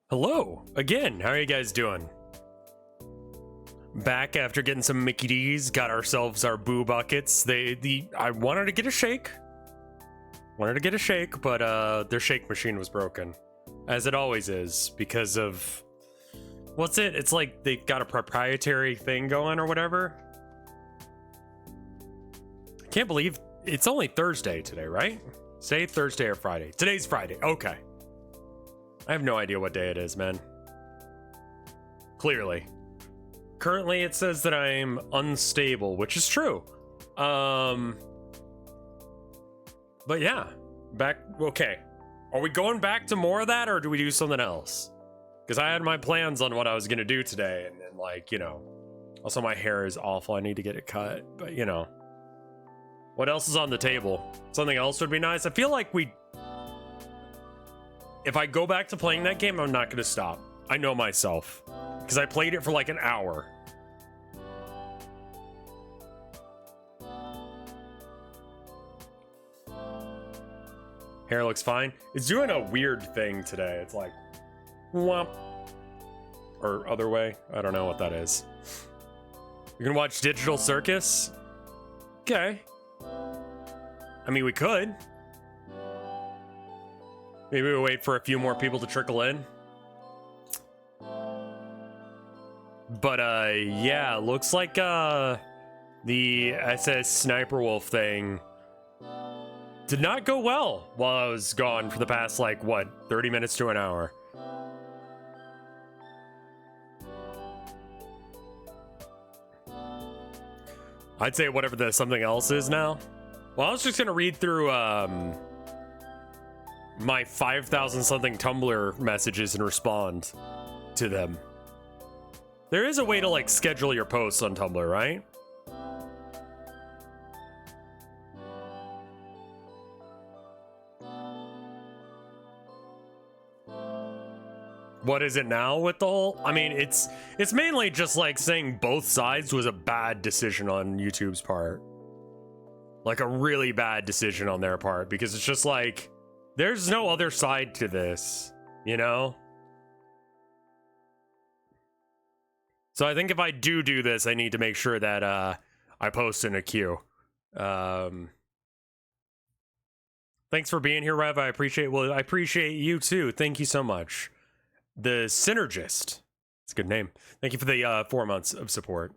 Hello again. How are you guys doing? Back after getting some Mickey D's, got ourselves our boo buckets. I wanted to get a shake. But their shake machine was broken, as it always is, because of what's it? It's like they got a proprietary thing going or whatever. I can't believe it's only Thursday today, right? Say Thursday or Friday. Today's Friday. Okay. I have no idea what day it is, man. Clearly. Currently, it says that I'm unstable, which is true. But yeah. Okay. Are we going back to more of that, or do we do something else? Because I had my plans on what I was going to do today, and then, like, you know. Also, my hair is awful. I need to get it cut, but, you know. What else is on the table? Something else would be nice. I feel like if I go back to playing that game, I'm not going to stop. I know myself. Because I played it for like an hour. Hair looks fine. It's doing a weird thing today. It's like, whomp. Or other way. I don't know what that is. You can watch Digital Circus? Okay. I mean, we could. Maybe we'll wait for a few more people to trickle in. But, yeah, looks like, the SS Sniper Wolf thing did not go well while I was gone for the past, like, what, 30 minutes to an hour. I'd say whatever the something else is now. Well, I was just gonna read through, my 5,000 something Tumblr messages and respond to them. There is a way to, like, schedule your posts on Tumblr, right? What is it now with the whole? I mean, it's mainly just like saying both sides was a bad decision on YouTube's part. Like a really bad decision on their part, because it's just like, there's no other side to this, you know? So I think if I do this, I need to make sure that I post in a queue. Thanks for being here, Rev. I appreciate you too. Thank you so much. The Synergist. It's a good name. Thank you for the 4 months of support.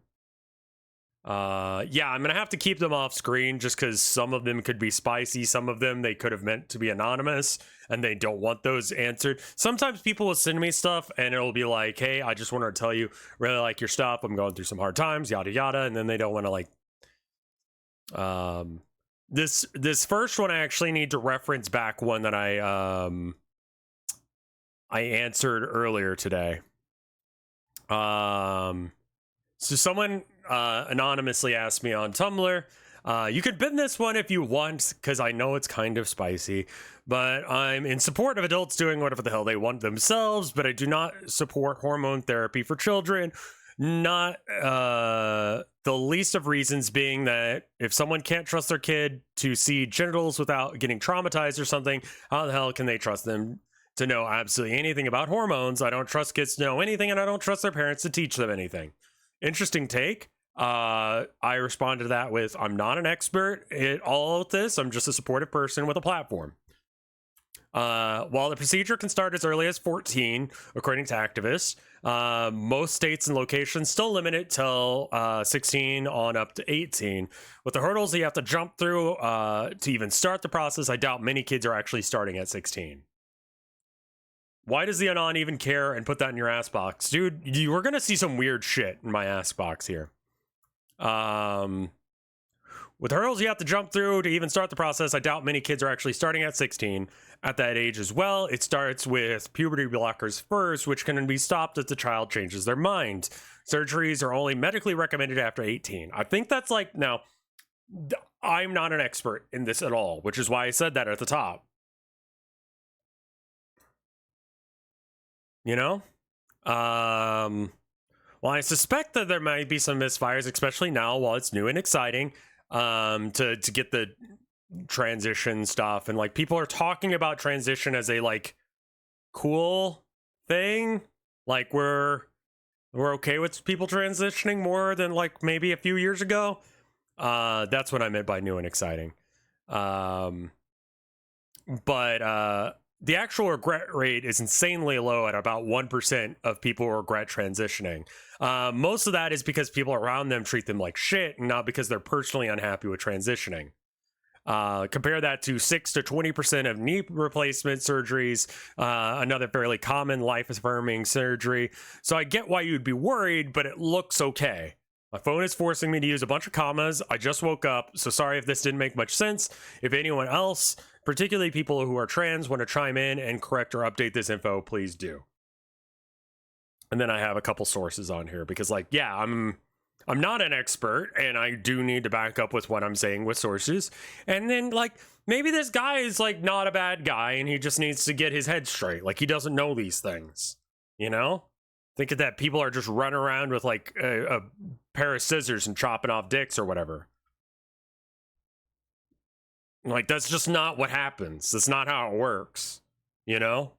Yeah, I'm gonna have to keep them off screen just because some of them could be spicy. Some of them they could have meant to be anonymous and they don't want those answered. Sometimes people will send me stuff and it'll be like, hey, I just wanted to tell you, really like your stuff. I'm going through some hard times, yada yada, and then they don't want to like this first one I actually need to reference back one that I answered earlier today. So someone anonymously asked me on Tumblr, you could bin this one if you want, because I know it's kind of spicy, but I'm in support of adults doing whatever the hell they want themselves, but I do not support hormone therapy for children. Not the least of reasons being that if someone can't trust their kid to see genitals without getting traumatized or something, how the hell can they trust them to know absolutely anything about hormones? I don't trust kids to know anything, and I don't trust their parents to teach them anything. Interesting take. I responded to that with, I'm not an expert at all of this. I'm just a supportive person with a platform. While the procedure can start as early as 14, according to activists, most states and locations still limit it till 16 on up to 18. With the hurdles that you have to jump through to even start the process, I doubt many kids are actually starting at 16. Why does the Anon even care and put that in your ass box? Dude, you were going to see some weird shit in my ass box here. With hurdles you have to jump through to even start the process, I doubt many kids are actually starting at 16. At that age as well, it starts with puberty blockers first, which can be stopped if the child changes their mind. Surgeries are only medically recommended after 18. I think that's like, now, I'm not an expert in this at all, which is why I said that at the top. You know? Well, I suspect that there might be some misfires, especially now while it's new and exciting, to get the transition stuff. And like, people are talking about transition as a like cool thing. Like we're okay with people transitioning more than like maybe a few years ago. That's what I meant by new and exciting. But the actual regret rate is insanely low at about 1% of people who regret transitioning. Most of that is because people around them treat them like shit, and not because they're personally unhappy with transitioning. Compare that to 6 to 20% of knee replacement surgeries, another fairly common life-affirming surgery. So I get why you'd be worried, but it looks okay. My phone is forcing me to use a bunch of commas. I just woke up, so sorry if this didn't make much sense. If anyone else, particularly people who are trans, want to chime in and correct or update this info, please do. And then I have a couple sources on here because, like, yeah, I'm not an expert, and I do need to back up with what I'm saying with sources. And then, like, maybe this guy is, like, not a bad guy, and he just needs to get his head straight. Like, he doesn't know these things, you know? Thinking that people are just running around with, like, a pair of scissors and chopping off dicks or whatever. Like, that's just not what happens. That's not how it works, you know?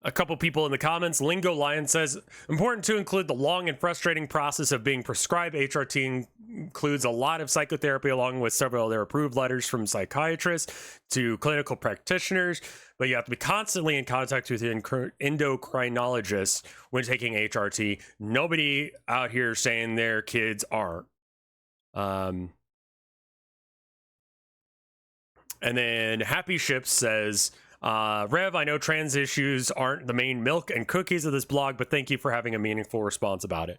A couple people in the comments. Lingo Lion says, important to include the long and frustrating process of being prescribed HRT includes a lot of psychotherapy along with several other approved letters from psychiatrists to clinical practitioners, but you have to be constantly in contact with an endocrinologist when taking HRT. Nobody out here saying their kids aren't. And then Happy Ships says, Rev, I know trans issues aren't the main milk and cookies of this blog, but thank you for having a meaningful response about it.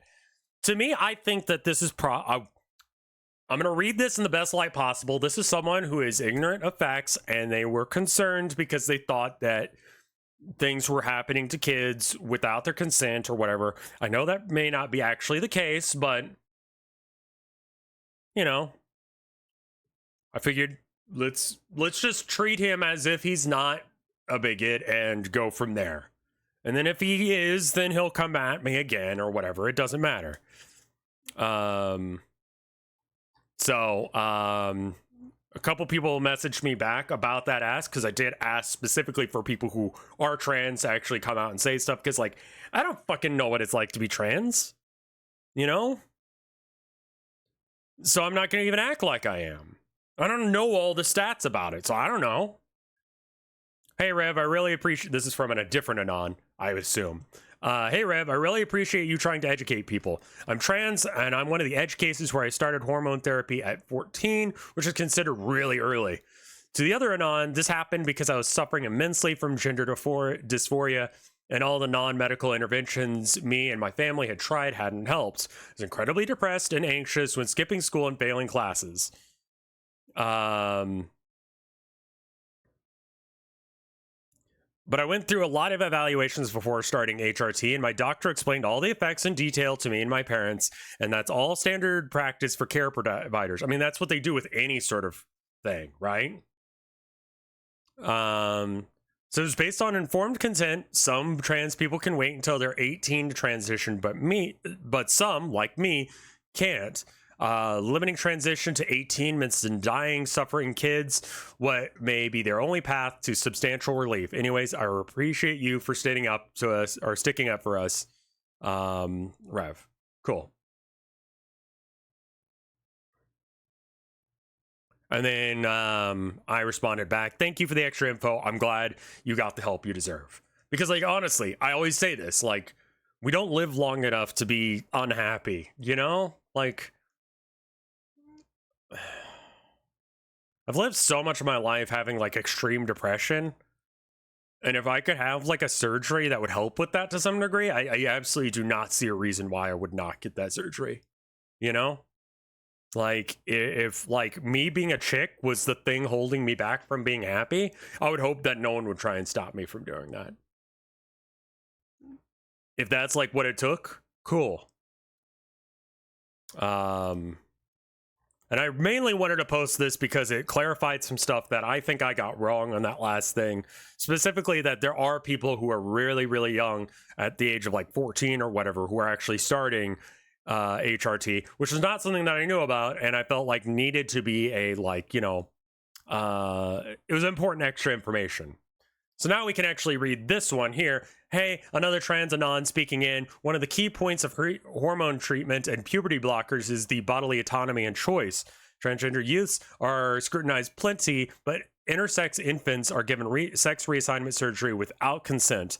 To me, I think that this is I'm going to read this in the best light possible. This is someone who is ignorant of facts, and they were concerned because they thought that things were happening to kids without their consent or whatever. I know that may not be actually the case, but, you know, I figured let's just treat him as if he's not a bigot and go from there. And then if he is, then he'll come at me again or whatever. It doesn't matter. A couple people messaged me back about that ask, because I did ask specifically for people who are trans to actually come out and say stuff, because, like, I don't fucking know what it's like to be trans, you know? So I'm not gonna even act like I am. I don't know all the stats about it, so I don't know. Hey, Rev, I really appreciate... This is from a different Anon, I assume. Hey, Rev, I really appreciate you trying to educate people. I'm trans, and I'm one of the edge cases where I started hormone therapy at 14, which is considered really early. To the other Anon, this happened because I was suffering immensely from gender dysphoria, and all the non-medical interventions me and my family had tried hadn't helped. I was incredibly depressed and anxious when skipping school and failing classes. But I went through a lot of evaluations before starting HRT, and my doctor explained all the effects in detail to me and my parents, and that's all standard practice for care providers. I mean, that's what they do with any sort of thing, right? So it's based on informed consent. Some trans people can wait until they're 18 to transition, but some, like me, can't. Limiting transition to 18 means dying, suffering kids, what may be their only path to substantial relief. Anyways, I appreciate you for sticking up to us, or sticking up for us, Rev. Cool. And then I responded back, thank you for the extra info. I'm glad you got the help you deserve. Because, like, honestly, I always say this, like, we don't live long enough to be unhappy, you know? Like, I've lived so much of my life having, like, extreme depression, and if I could have, like, a surgery that would help with that to some degree, I absolutely do not see a reason why I would not get that surgery, you know? Like, if, like, me being a chick was the thing holding me back from being happy, I would hope that no one would try and stop me from doing that. If that's, like, what it took, cool. And I mainly wanted to post this because it clarified some stuff that I think I got wrong on that last thing. Specifically, that there are people who are really, really young at the age of, like, 14 or whatever who are actually starting HRT, which is not something that I knew about, and I felt like needed to be a, like, you know, it was important extra information. So now we can actually read this one here. Hey, another trans anon speaking in. One of the key points of hormone treatment and puberty blockers is the bodily autonomy and choice. Transgender youths are scrutinized plenty, but intersex infants are given sex reassignment surgery without consent.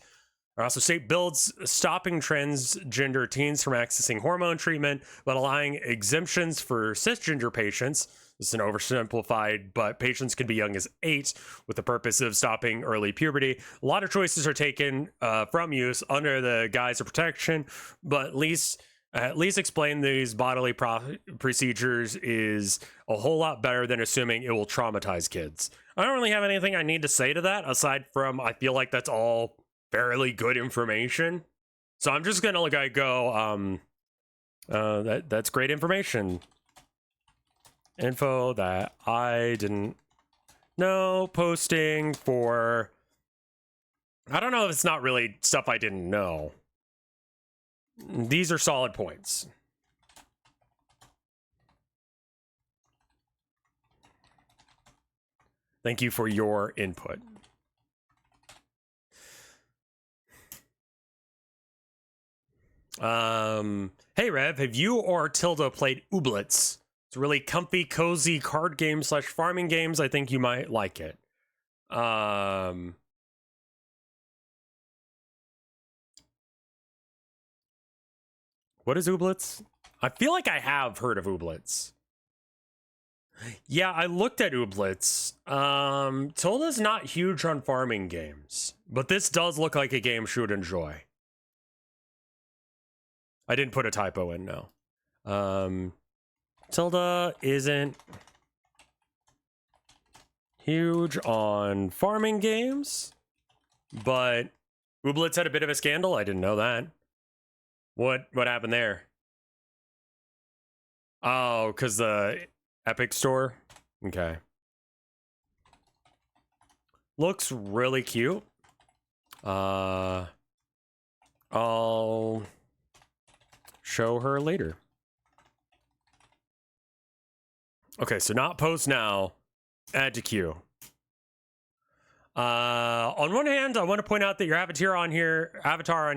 Our also state bills stopping transgender teens from accessing hormone treatment, but allowing exemptions for cisgender patients. This is an oversimplified, but patients can be young as 8 with the purpose of stopping early puberty. A lot of choices are taken from use under the guise of protection, but at least explain these bodily procedures is a whole lot better than assuming it will traumatize kids. I don't really have anything I need to say to that, aside from I feel like that's all fairly good information. So I'm just gonna go, that's great information. Info that I didn't know, posting for, I don't know if it's not really stuff I didn't know. These are solid points. Thank you for your input. Hey Rev, have you or Tilda played Ooblets? It's a really comfy, cozy card game / farming games. I think you might like it. What is Ooblets? I feel like I have heard of Ooblets. Yeah, I looked at Ooblets. Tilda's not huge on farming games, but this does look like a game she would enjoy. I didn't put a typo in, no. Tilda isn't huge on farming games, but Ooblets had a bit of a scandal. I didn't know that. What happened there? Oh, because the Epic Store? Okay. Looks really cute. I'll show her later. Okay, so not post now. Add to queue. On one hand, I want to point out that your avatar on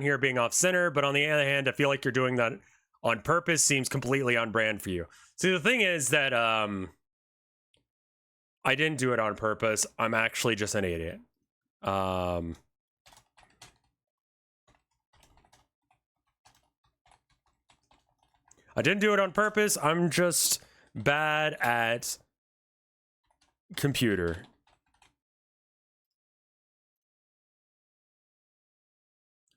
here being off center, but on the other hand, I feel like you're doing that on purpose. Seems completely on brand for you. See, the thing is that I didn't do it on purpose. I'm actually just an idiot. I didn't do it on purpose. I'm just bad at computer.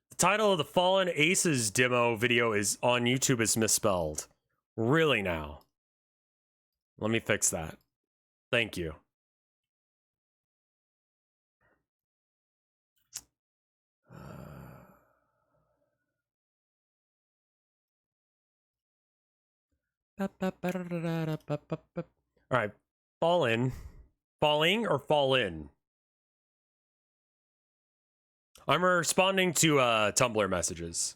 The title of the Fallen Aces demo video is on YouTube is misspelled. Really now? Let me fix that. Thank you. All right, falling or fall in? I'm responding to Tumblr messages.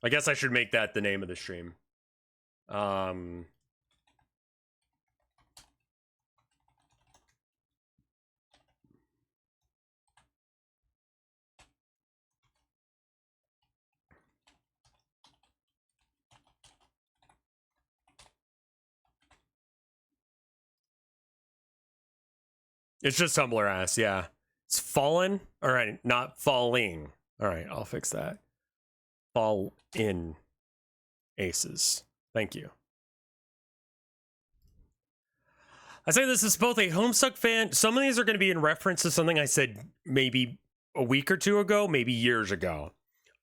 I guess I should make that the name of the stream. It's just Tumblr ass, yeah. It's fallen? All right, not falling. All right, I'll fix that. Fall in aces. Thank you. I say this is both a Homestuck fan. Some of these are going to be in reference to something I said maybe a week or two ago, maybe years ago.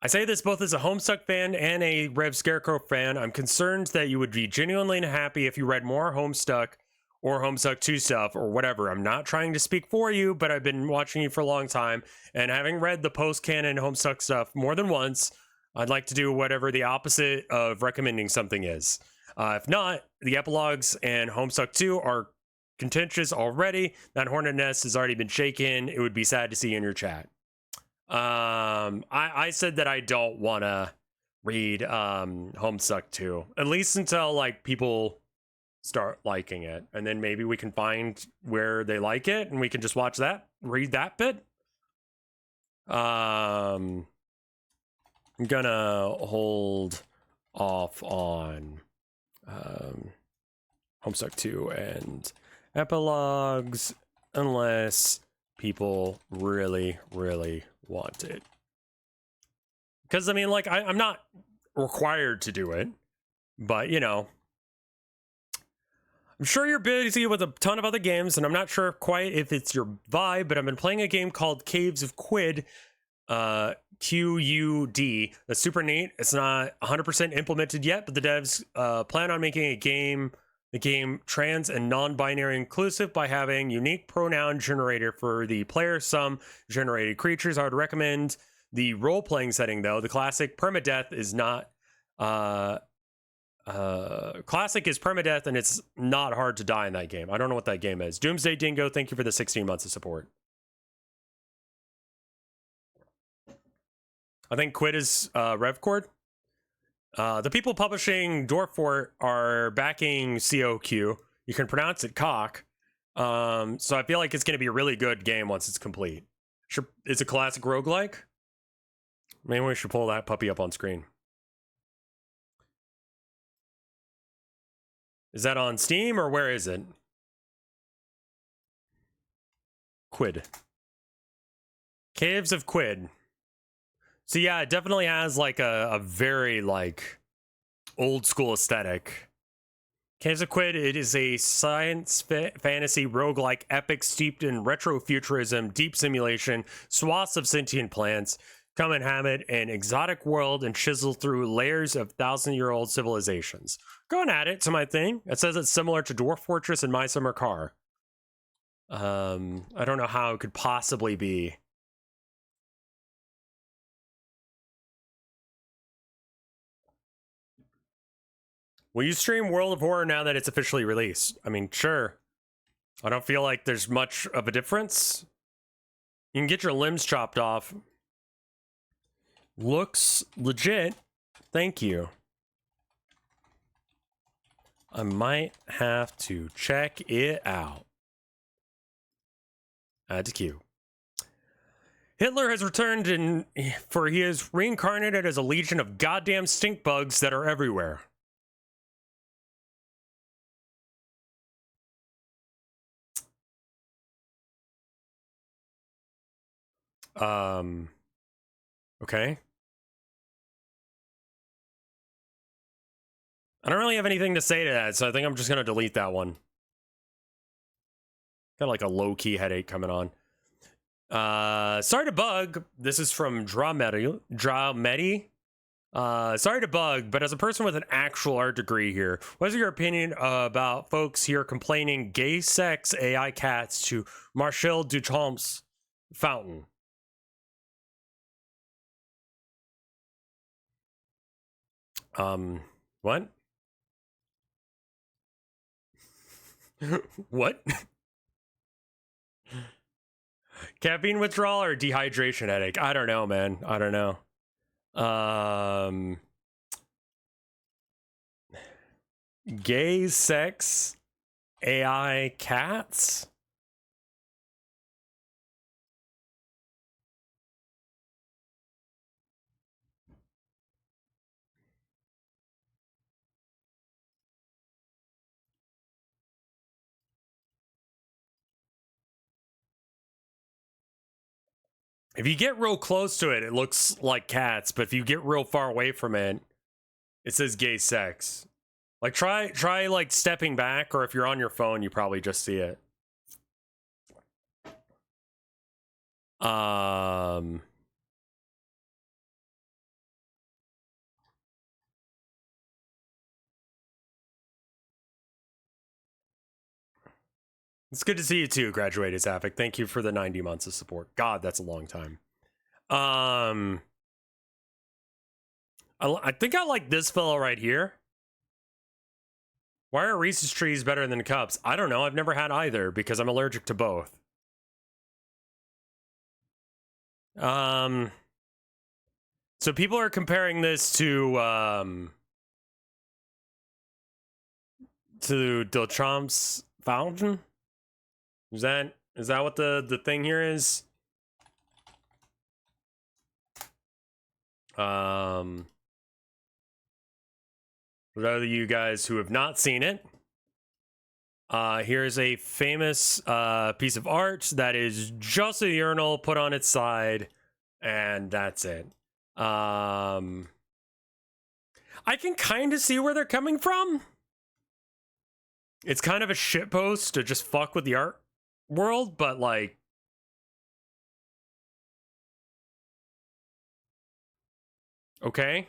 I say this both as a Homestuck fan and a RevScarecrow fan. I'm concerned that you would be genuinely happy if you read more Homestuck or Homestuck 2 stuff or whatever. I'm not trying to speak for you, but I've been watching you for a long time, and having read the post-canon Homestuck stuff more than once, I'd like to do whatever the opposite of recommending something is. If not, the epilogues and Homestuck 2 are contentious already. That hornet nest has already been shaken. It would be sad to see in your chat. I said that I don't want to read Homestuck 2, at least until like people start liking it, and then maybe we can find where they like it and we can just watch that. read that bit. I'm gonna hold off on Homestuck 2 and epilogues unless people really, really want it. Because, I mean, like, I'm not required to do it, but, you know, I'm sure you're busy with a ton of other games, and I'm not sure quite if it's your vibe, but I've been playing a game called Caves of Quid, QUD. That's super neat. It's not 100% implemented yet, but the devs plan on making the game trans and non-binary inclusive by having unique pronoun generator for the player sum generated creatures. I would recommend the role-playing setting, though. The classic permadeath is not classic is permadeath, and it's not hard to die in that game. I don't know what that game is. Doomsday Dingo, thank you for the 16 months of support. I think Quid is RevCord. The people publishing Dwarfort are backing COQ. You can pronounce it cock. So I feel like it's going to be a really good game once it's complete. Sure, it's a classic roguelike. Maybe we should pull that puppy up on screen. Is that on Steam or where is it? Quid. Caves of Quid. So yeah, it definitely has like a very like old school aesthetic. Caves of Quid, it is a science fantasy roguelike epic steeped in retrofuturism, deep simulation, swaths of sentient plants, come inhabit an exotic world and chisel through layers of 1,000-year-old civilizations. Going at it to my thing. It says it's similar to Dwarf Fortress and My Summer Car. I don't know how it could possibly be. Will you stream World of Horror now that it's officially released? I mean, sure. I don't feel like there's much of a difference. You can get your limbs chopped off. Looks legit. Thank you. I might have to check it out. Add to queue. Hitler has returned for he is reincarnated as a legion of goddamn stink bugs that are everywhere. Okay. I don't really have anything to say to that, so I think I'm just gonna delete that one. Got like a low-key headache coming on. Sorry to bug. This is from Dramedi. Sorry to bug, but as a person with an actual art degree here, what's your opinion about folks here complaining gay sex AI cats to Marcel Duchamp's fountain? What? What? Caffeine withdrawal or dehydration headache? I don't know, man. I don't know. Gay sex AI cats? If you get real close to it, it looks like cats, but if you get real far away from it, it says gay sex. Like try like stepping back, or if you're on your phone, you probably just see it. It's good to see you too, graduated Sapphic. Thank you for the 90 months of support. God, that's a long time. I think I like this fellow right here. Why are Reese's trees better than cups? I don't know. I've never had either because I'm allergic to both. So people are comparing this to Duchamp's fountain. Is that Is that what the thing here is? For those of you guys who have not seen it, here's a famous piece of art that is just a urinal put on its side, and that's it. I can kind of see where they're coming from. It's kind of a shitpost to just fuck with the art world, but like, okay.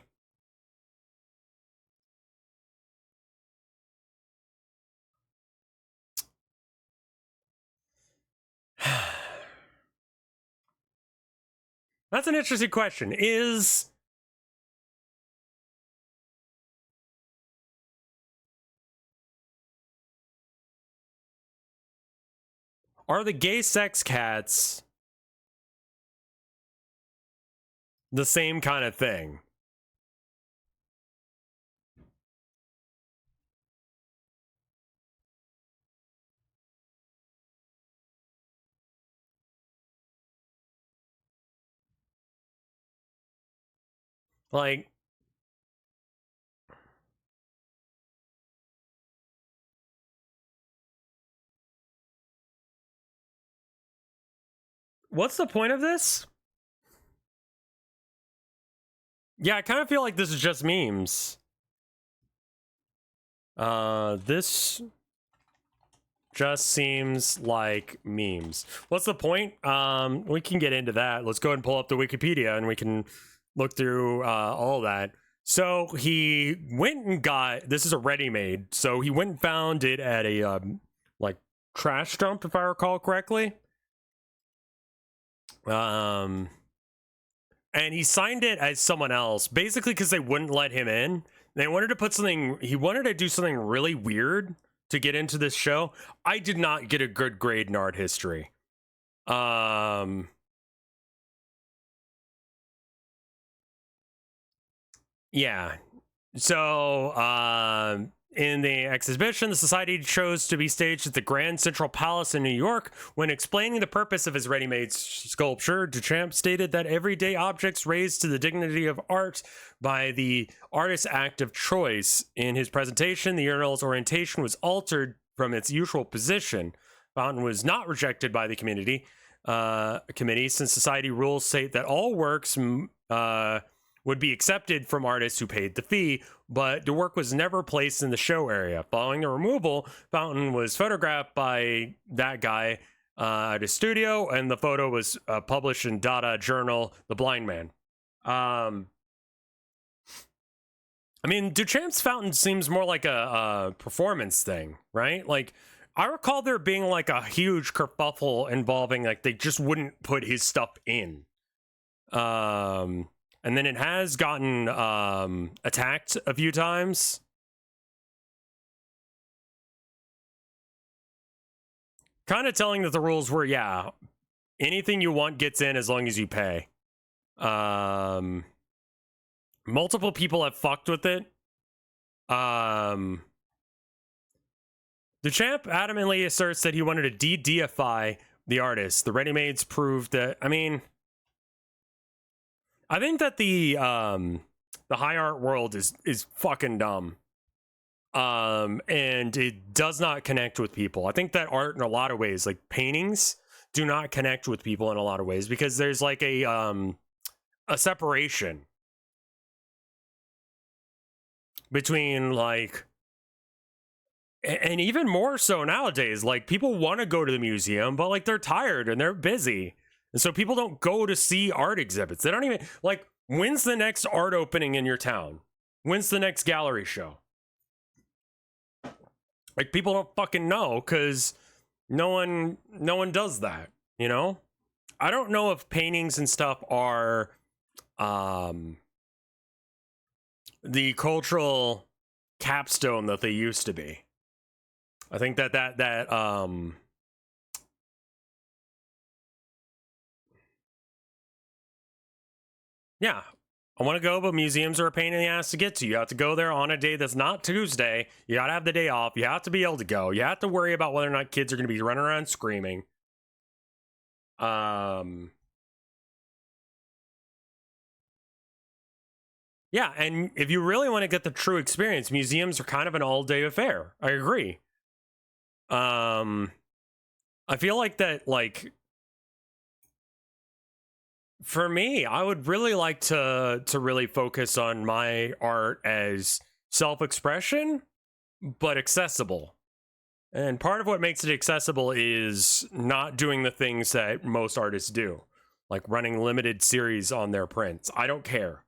That's an interesting question. Are the gay sex cats the same kind of thing? Like, what's the point of this? Yeah, I kind of feel like this is just memes. This just seems like memes. What's the point? We can get into that. Let's go ahead and pull up the Wikipedia and we can look through all that. So he went and got, this is a ready-made, so he went and found it at a like trash dump, if I recall correctly. And he signed it as someone else, basically because they wouldn't let him in. They wanted to put something, he wanted to do something really weird to get into this show. I did not get a good grade in art history. Yeah. So, in the exhibition, the society chose to be staged at the Grand Central Palace in New York. When explaining the purpose of his ready-made sculpture, Duchamp stated that everyday objects raised to the dignity of art by the artist's act of choice. In his presentation, the urinal's orientation was altered from its usual position. Fountain was not rejected by the committee, since society rules state that all works would be accepted from artists who paid the fee, but the work was never placed in the show area. Following the removal, Fountain was photographed by that guy at his studio, and the photo was published in Dada Journal, The Blind Man. I mean, Duchamp's Fountain seems more like a performance thing, right? Like, I recall there being like a huge kerfuffle involving, like, they just wouldn't put his stuff in. And then it has gotten attacked a few times. Kind of telling that the rules were, yeah, anything you want gets in as long as you pay. Multiple people have fucked with it. Duchamp adamantly asserts that he wanted to de-deify the artist. The ready-mades proved that, I mean, I think that the high art world is fucking dumb. And it does not connect with people. I think that art in a lot of ways, like paintings, do not connect with people in a lot of ways because there's like a separation between like, and even more so nowadays, like people want to go to the museum, but like they're tired and they're busy. And so people don't go to see art exhibits. They don't even, like, when's the next art opening in your town? When's the next gallery show? Like, people don't fucking know because no one does that, you know? I don't know if paintings and stuff are the cultural capstone that they used to be. I think that yeah, I want to go, but museums are a pain in the ass to get to. You have to go there on a day that's not Tuesday. You gotta have the day off. You have to be able to go. You have to worry about whether or not kids are going to be running around screaming. Yeah, and if you really want to get the true experience, museums are kind of an all-day affair. I agree. I feel like that, like, for me, I would really like to really focus on my art as self-expression, but accessible. And part of what makes it accessible is not doing the things that most artists do, like running limited series on their prints. I don't care.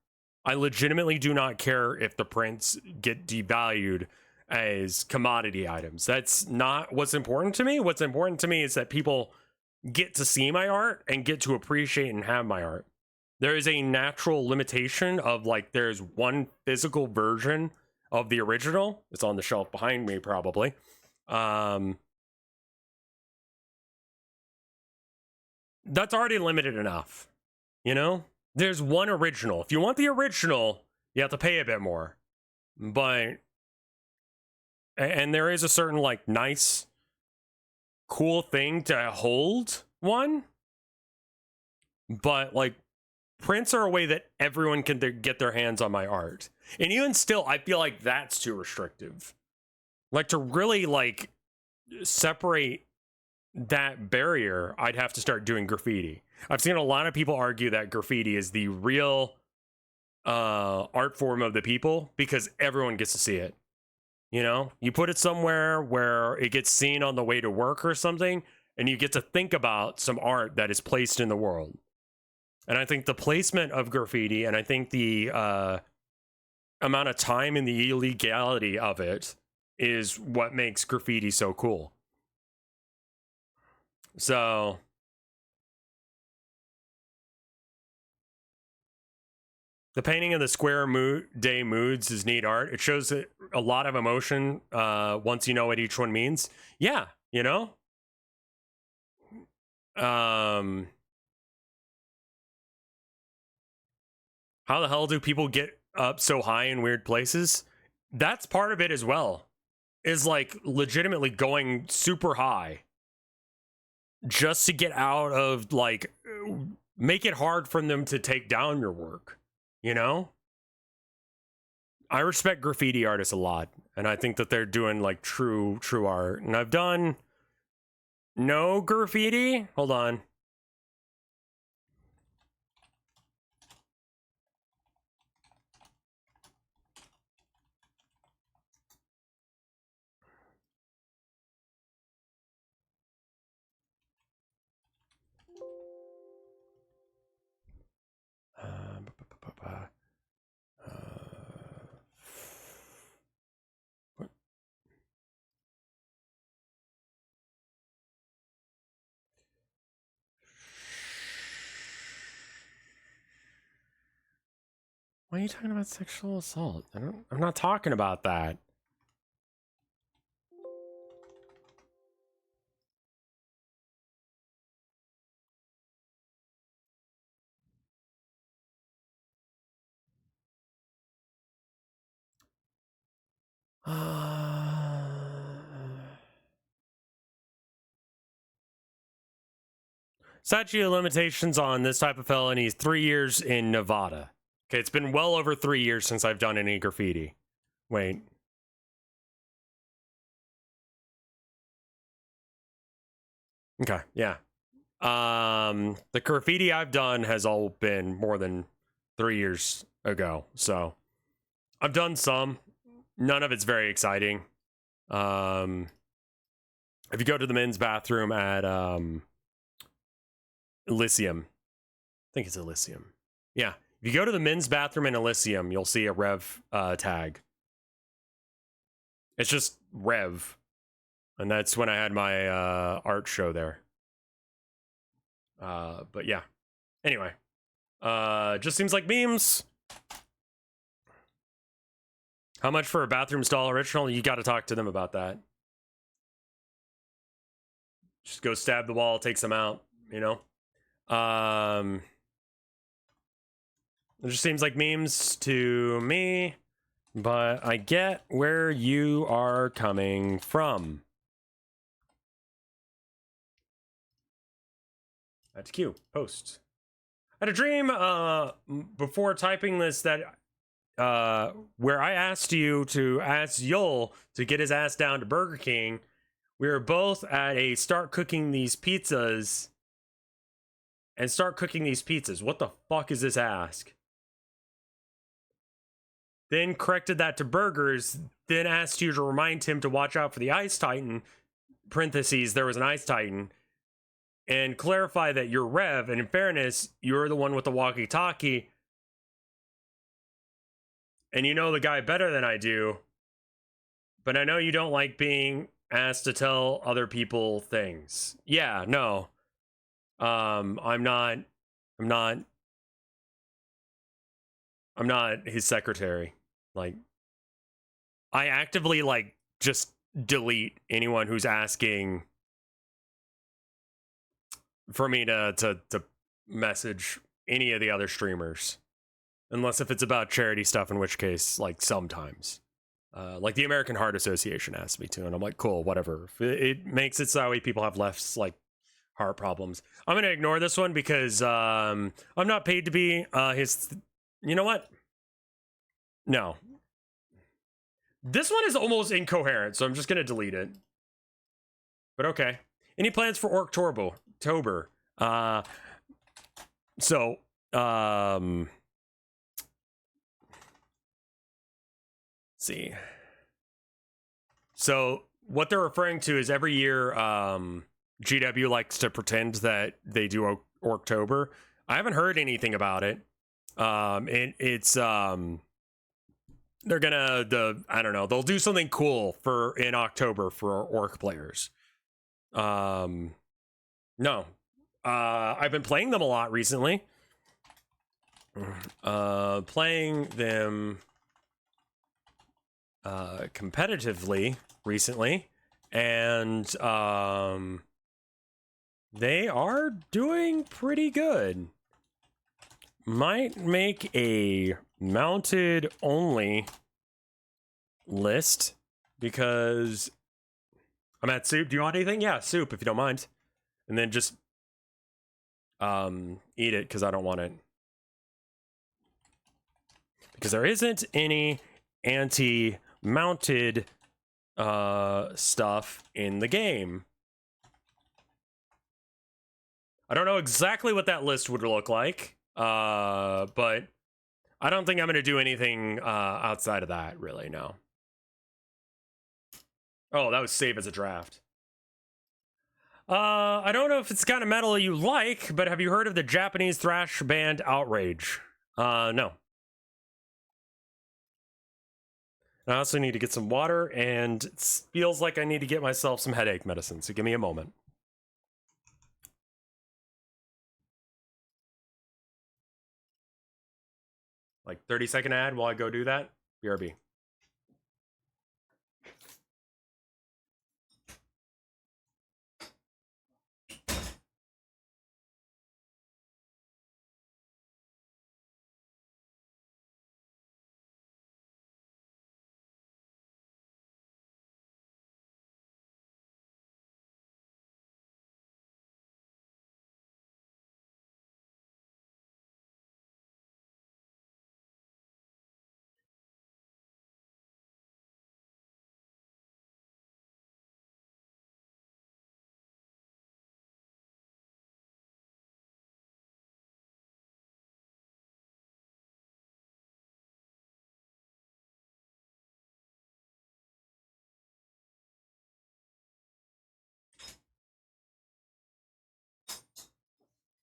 I legitimately do not care if the prints get devalued as commodity items. That's not what's important to me. What's important to me is that people get to see my art and get to appreciate and have my art. There is a natural limitation of, like, there's one physical version of the original. It's on the shelf behind me, probably. That's already limited enough, you know? There's one original. If you want the original, you have to pay a bit more. But, and there is a certain, like, nice, cool thing to hold one. But, like, prints are a way that everyone can get their hands on my art. And even still, I feel like that's too restrictive. Like, to really, like, separate that barrier, I'd have to start doing graffiti. I've seen a lot of people argue that graffiti is the real art form of the people because everyone gets to see it. You know, you put it somewhere where it gets seen on the way to work or something, and you get to think about some art that is placed in the world. And I think the placement of graffiti, and I think the amount of time and the illegality of it is what makes graffiti so cool. So, the painting of the square day moods is neat art. It shows a lot of emotion once you know what each one means. Yeah, you know? How the hell do people get up so high in weird places? That's part of it as well. Is, like, legitimately going super high just to get out of, like, make it hard for them to take down your work, you know? I respect graffiti artists a lot, and I think that they're doing, like, true art. And I've done no graffiti. Hold on. What? Why are you talking about sexual assault? I'm not talking about that. Statute of limitations on this type of felony is 3 years in Nevada. Okay, it's been well over 3 years since I've done any graffiti. Wait. Okay, yeah. The graffiti I've done has all been more than 3 years ago, so I've done some. None of it's very exciting. If you go to the men's bathroom at Elysium, I think it's Elysium. Yeah, if you go to the men's bathroom in Elysium, you'll see a Rev tag. It's just Rev, and that's when I had my art show there. But yeah. Anyway, just seems like memes. How much for a bathroom stall original? You got to talk to them about that. Just go stab the wall, take some out, you know? It just seems like memes to me, but I get where you are coming from. Add to queue. Post. I had a dream before typing this that where I asked you to ask Yul to get his ass down to Burger King. We were both at a start cooking these pizzas. And start cooking these pizzas. What the fuck is this ask? Then corrected that to burgers. Then asked you to remind him to watch out for the Ice Titan. Parentheses, there was an Ice Titan. And clarify that you're Rev. And in fairness, you're the one with the walkie-talkie. And you know the guy better than I do. But I know you don't like being asked to tell other people things. Yeah, no. I'm not his secretary. Like, I actively, like, just delete anyone who's asking for me to message any of the other streamers. Unless if it's about charity stuff, in which case, like, sometimes. Like, the American Heart Association asked me to, and I'm like, cool, whatever. It makes it so that way people have less, like, heart problems. I'm gonna ignore this one because I'm not paid to be his... You know what? No. This one is almost incoherent, so I'm just gonna delete it. But okay. Any plans for Orktober? Let's see. So what they're referring to is every year GW likes to pretend that they do Orktober. I haven't heard anything about it. It's they're gonna I don't know, they'll do something cool in October for Orc players. No. I've been playing them a lot recently. Playing them competitively recently, and they are doing pretty good. Might make a mounted only list because I'm at soup. Do you want anything? Yeah, soup if you don't mind. And then just eat it because I don't want it. Because there isn't any anti-mounted stuff in the game. I don't know exactly what that list would look like, but I don't think I'm going to do anything outside of that, really, no. Oh, that was save as a draft. I don't know if it's the kind of metal you like, but have you heard of the Japanese thrash band Outrage? No. I also need to get some water, and it feels like I need to get myself some headache medicine, so give me a moment. Like 30-second ad while I go do that. BRB.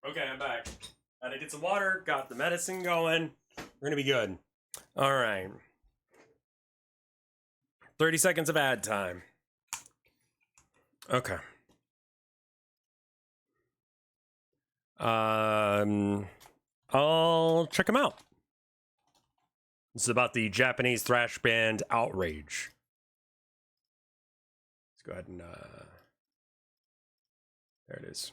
Okay, I'm back. Had to get some water, got the medicine going. We're gonna be good. All right. 30 seconds of ad time. Okay. I'll check them out. This is about the Japanese thrash band Outrage. Let's go ahead and there it is.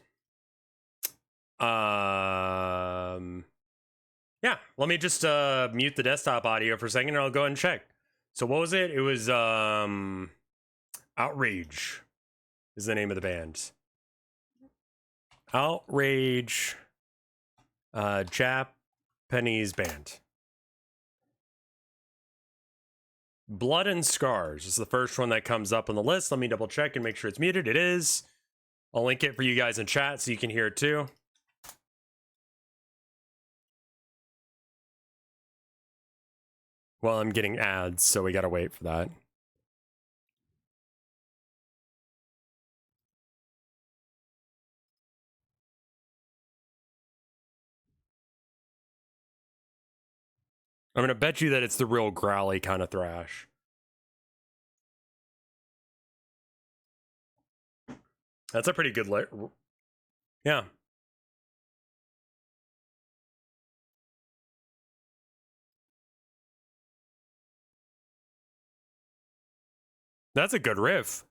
Yeah, let me just mute the desktop audio for a second and I'll go ahead and check. So what was it? It was Outrage is the name of the band. Outrage Japanese band. Blood and Scars is the first one that comes up on the list. Let me double check and make sure it's muted. It is. I'll link it for you guys in chat so you can hear it too. Well, I'm getting ads, so we gotta wait for that. I'm gonna bet you that it's the real growly kind of thrash. That's a pretty good yeah. That's a good riff.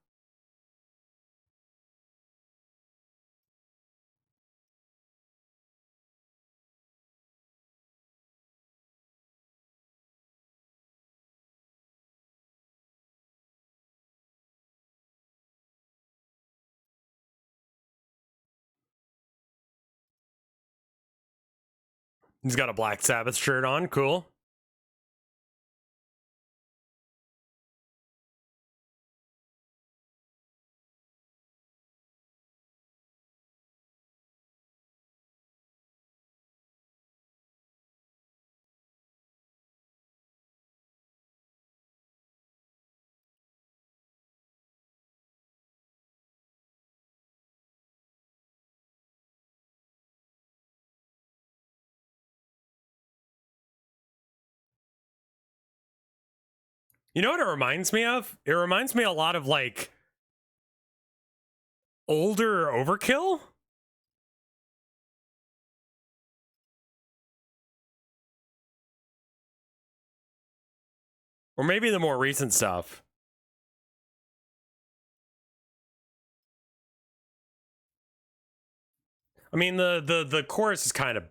He's got a Black Sabbath shirt on. Cool. You know what it reminds me of? It reminds me a lot of like older Overkill. Or maybe the more recent stuff. I mean, the chorus is kind of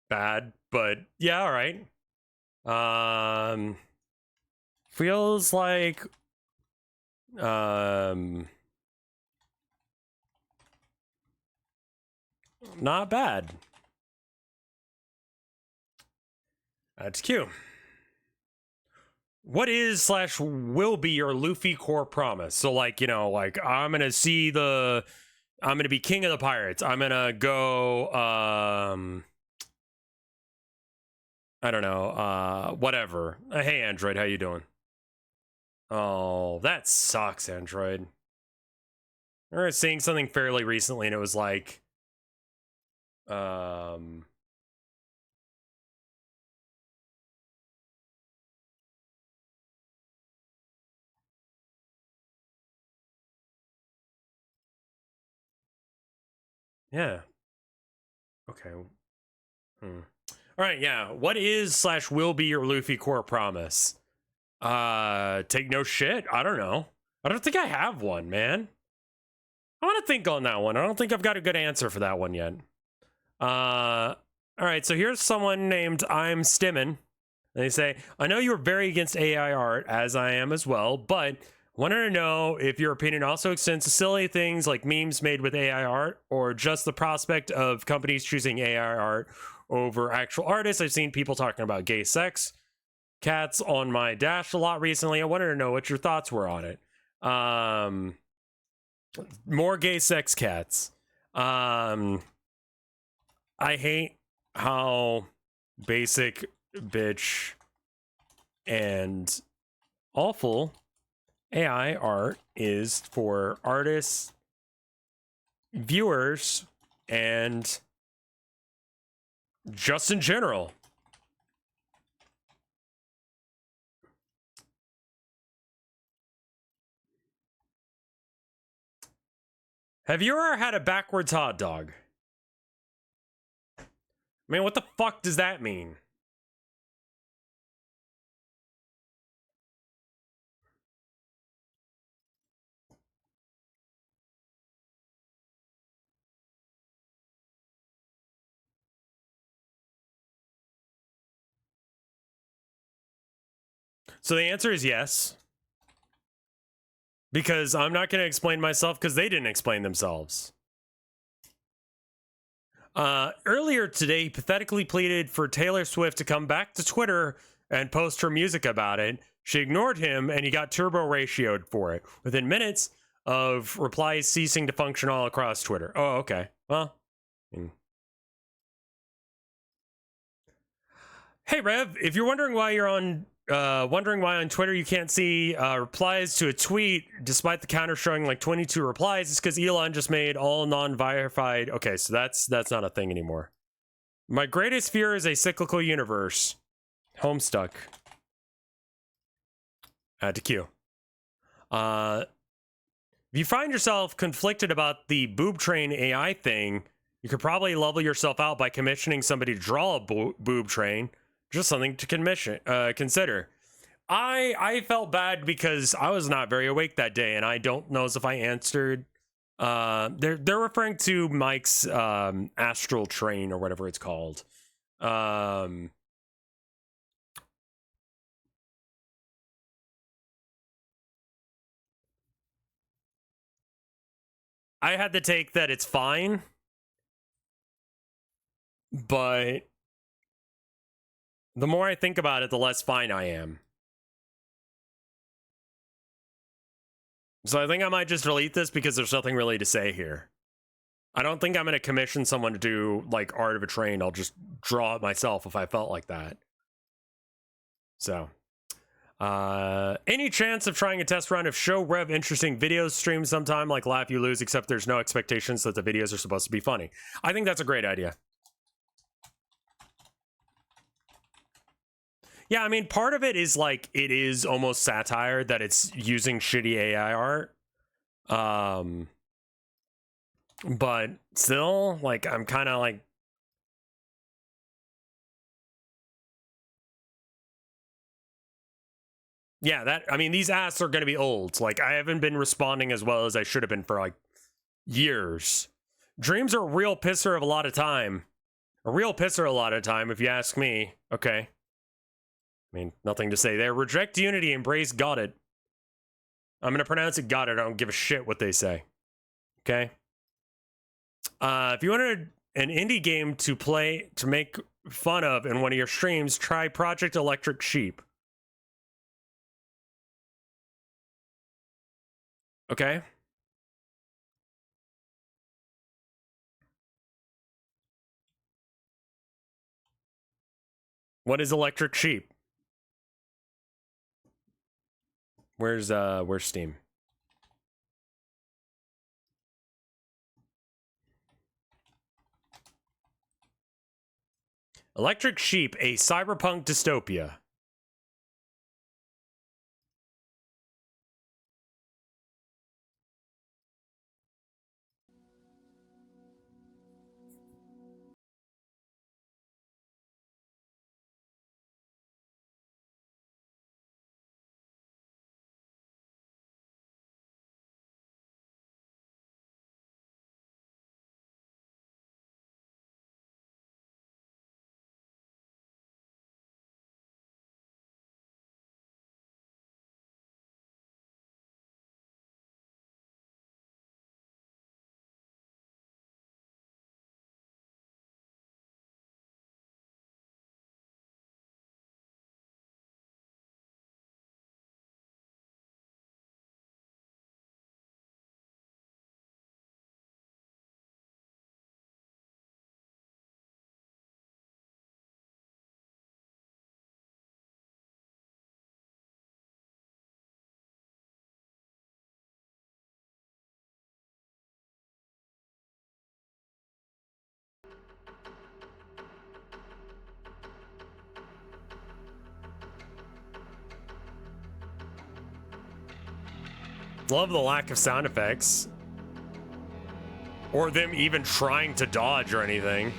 bad, but yeah, all right. Feels like not bad. That's cute. What is / will be your Luffy core promise? So like, you know, like I'm gonna be king of the pirates. I'm gonna go I don't know, whatever. Hey Android, how you doing? Oh, that sucks, Android. I remember seeing something fairly recently and it was like yeah. Okay. All right, yeah. What is / will be your Luffy core promise? Take no shit. I don't know. I don't think I have one, man. I want to think on that one. I don't think I've got a good answer for that one yet. All right, so here's someone named I'm Stimmin. They say, I know you're very against AI art, as I am as well, but wanted to know if your opinion also extends to silly things like memes made with AI art, or just the prospect of companies choosing AI art over actual artists. I've seen people talking about gay sex cats on my dash a lot recently. I wanted to know what your thoughts were on it. More gay sex cats. I hate how basic bitch and awful AI art is for artists, viewers, and just in general. Have you ever had a backwards hot dog? I mean, what the fuck does that mean? So the answer is yes. Because I'm not going to explain myself because they didn't explain themselves. Earlier today, he pathetically pleaded for Taylor Swift to come back to Twitter and post her music about it. She ignored him, and he got turbo ratioed for it within minutes of replies ceasing to function all across Twitter. Oh, okay. Well. Hey, Rev, if you're wondering why on Twitter you can't see replies to a tweet despite the counter showing like 22 replies, it's because Elon just made all non-verified. Okay, so that's not a thing anymore. My greatest fear is a cyclical universe. Homestuck. Add to queue. If you find yourself conflicted about the boob train AI thing, you could probably level yourself out by commissioning somebody to draw a boob train. Just something to consider. I felt bad because I was not very awake that day, and I don't know if I answered. They're referring to Mike's astral train or whatever it's called. I had to take that it's fine, but the more I think about it, the less fine I am. So I think I might just delete this because there's nothing really to say here. I don't think I'm going to commission someone to do, like, Art of a Train. I'll just draw it myself if I felt like that. So. Any chance of trying a test run of Show Rev interesting videos stream sometime, like Laugh You Lose, except there's no expectations that the videos are supposed to be funny? I think that's a great idea. Yeah, I mean, part of it is like, it is almost satire that it's using shitty AI art. But still, like, I'm kind of like, yeah, I mean, these asks are going to be old. Like, I haven't been responding as well as I should have been for like years. Dreams are a real pisser of a lot of time. A real pisser a lot of time, if you ask me. Okay. I mean, nothing to say there. Reject unity, embrace got it. I'm going to pronounce it got it. I don't give a shit what they say. Okay? If you wanted an indie game to play, to make fun of in one of your streams, try Project Electric Sheep. Okay? What is Electric Sheep? Where's Steam? Electric Sheep, a cyberpunk dystopia. Love the lack of sound effects. Or them even trying to dodge or anything.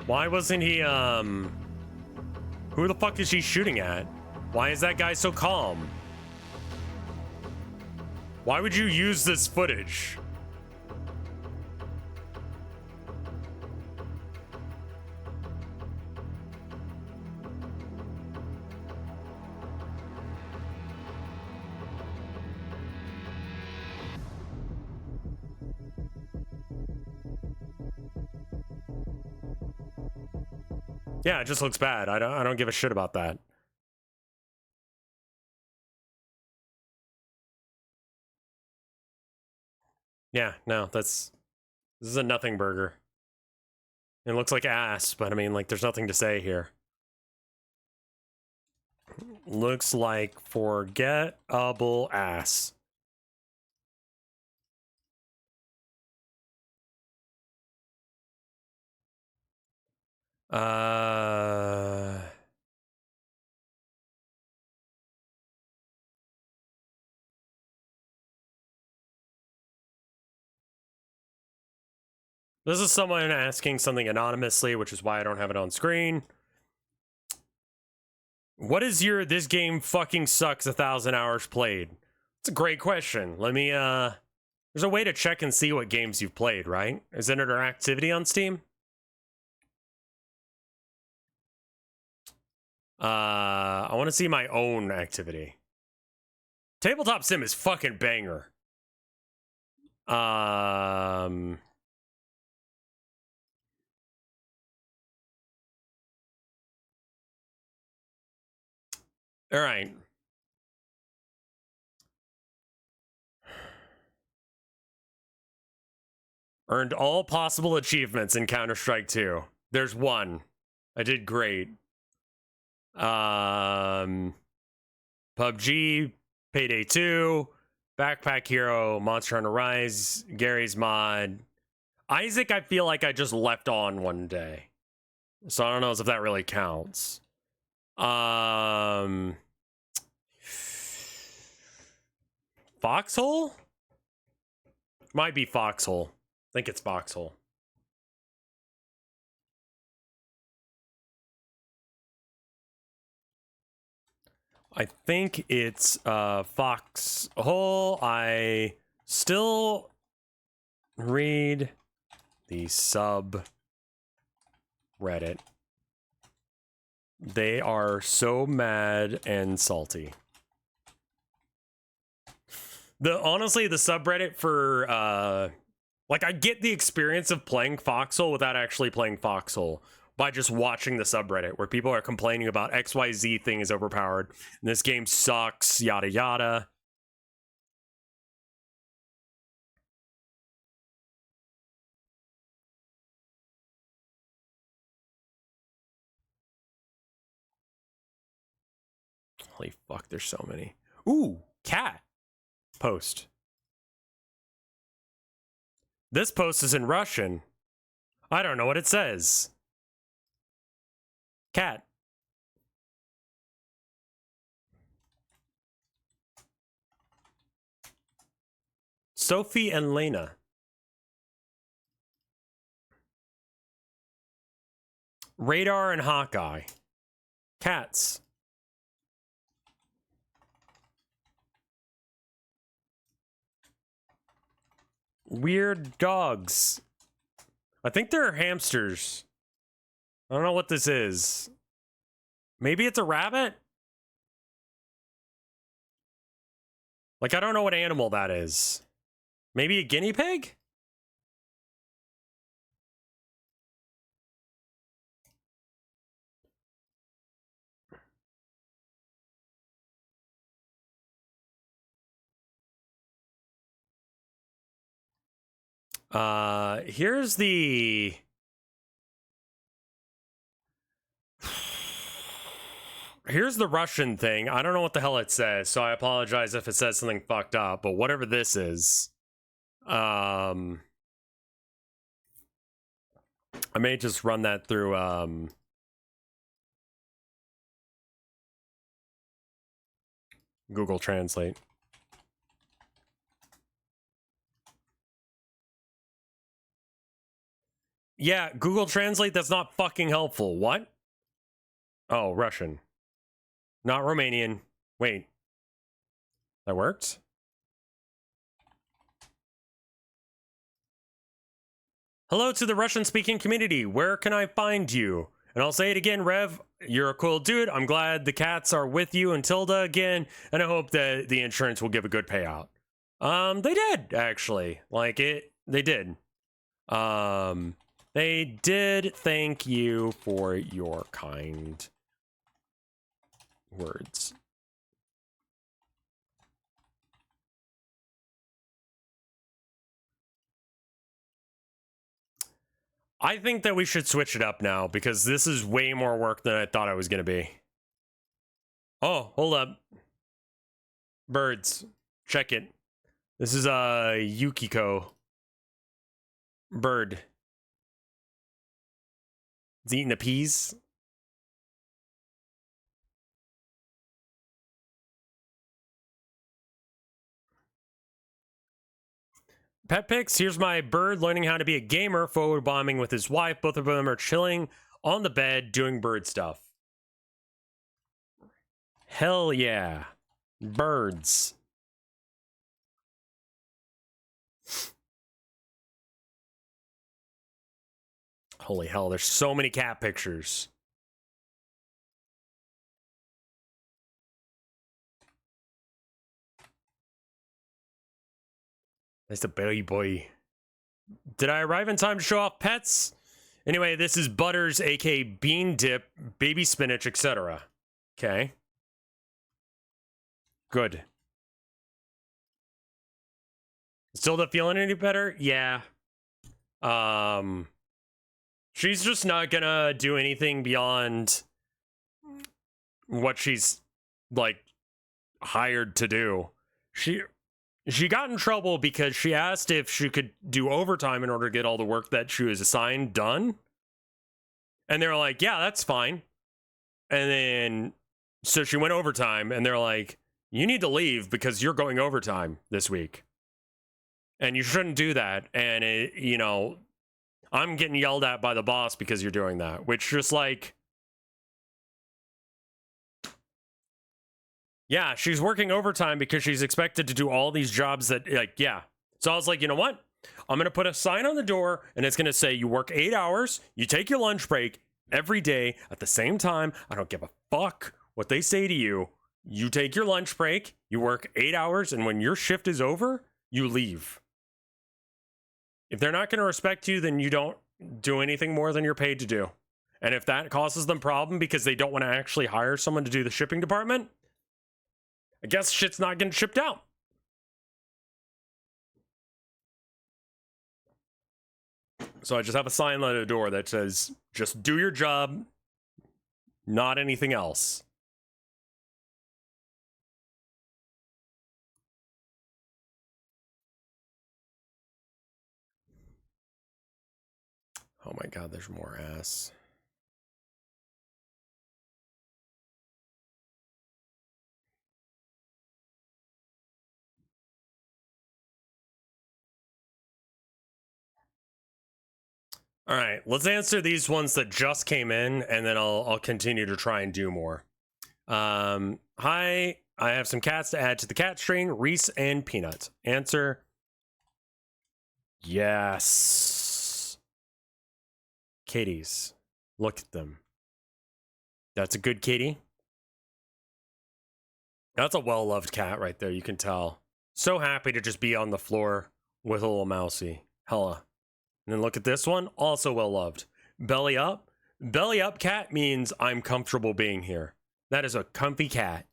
Why wasn't he, who the fuck is he shooting at? Why is that guy so calm? Why would you use this footage? Yeah, it just looks bad. I don't give a shit about that. Yeah, no, this is a nothing burger. It looks like ass, but I mean, like, there's nothing to say here. Looks like forgettable ass. This is someone asking something anonymously, which is why I don't have it on screen. What is your "this game fucking sucks 1,000 hours played"? It's a great question. Let me, there's a way to check and see what games you've played, right? Is it under activity on Steam? I want to see my own activity. Tabletop Sim is fucking banger. All right. Earned all possible achievements in Counter-Strike 2. There's one. I did great. PUBG, Payday 2, Backpack Hero, Monster Hunter Rise, Gary's Mod. Isaac, I feel like I just left on one day. So I don't know if that really counts. Foxhole? Might be Foxhole. I think it's Foxhole. I think it's Foxhole. I still read the subreddit. They are so mad and salty. Honestly, the subreddit for like, I get the experience of playing Foxhole without actually playing Foxhole by just watching the subreddit where people are complaining about XYZ thing is overpowered and this game sucks, yada yada. Holy fuck, there's so many. Ooh, cat post. This post is in Russian. I don't know what it says. Cat. Sophie and Lena. Radar and Hawkeye. Cats. Weird dogs. I think they're hamsters. I don't know what this is. Maybe it's a rabbit? Like, I don't know what animal that is. Maybe a guinea pig? Here's the... Here's the Russian thing. I don't know what the hell it says, so I apologize if it says something fucked up, but whatever this is, I may just run that through, Google Translate. Yeah, Google Translate, that's not fucking helpful. What? Oh, Russian. Not Romanian. Wait. That worked? Hello to the Russian-speaking community. Where can I find you? And I'll say it again, Rev, you're a cool dude. I'm glad the cats are with you and Tilda again, and I hope that the insurance will give a good payout. They did, actually. Like, they did. They did thank you for your kind words. I think that we should switch it up now because this is way more work than I thought it was going to be. Oh, hold up. Birds. Check it. This is Yukiko. Bird. It's eating the peas. Pet pics. Here's my bird learning how to be a gamer, photo bombing with his wife. Both of them are chilling on the bed doing bird stuff. Hell yeah. Birds. Holy hell, there's so many cat pictures. That's the baby boy. Did I arrive in time to show off pets? Anyway, this is Butters, aka Bean Dip, Baby Spinach, etc. Okay. Good. Still not feeling any better? Yeah. She's just not gonna do anything beyond what she's, like, hired to do. She got in trouble because she asked if she could do overtime in order to get all the work that she was assigned done. And they were like, yeah, that's fine. And then, so she went overtime, and they're like, you need to leave because you're going overtime this week. And you shouldn't do that. And, you know, I'm getting yelled at by the boss because you're doing that. Which just like... Yeah, she's working overtime because she's expected to do all these jobs that, like, yeah. So I was like, you know what? I'm going to put a sign on the door, and it's going to say, you work 8 hours, you take your lunch break every day at the same time. I don't give a fuck what they say to you. You take your lunch break, you work 8 hours, and when your shift is over, you leave. If they're not going to respect you, then you don't do anything more than you're paid to do. And if that causes them problem because they don't want to actually hire someone to do the shipping department, I guess shit's not getting shipped out. So I just have a sign on the door that says, just do your job, not anything else. Oh my god, there's more ass. All right, let's answer these ones that just came in, and then I'll continue to try and do more. Hi, I have some cats to add to the cat string, Reese and Peanut. Answer: yes. Kitties. Look at them. That's a good kitty. That's a well-loved cat right there, you can tell. So happy to just be on the floor with a little mousy. Hella. And then look at this one, also well-loved. Belly up. Belly up cat means I'm comfortable being here. That is a comfy cat.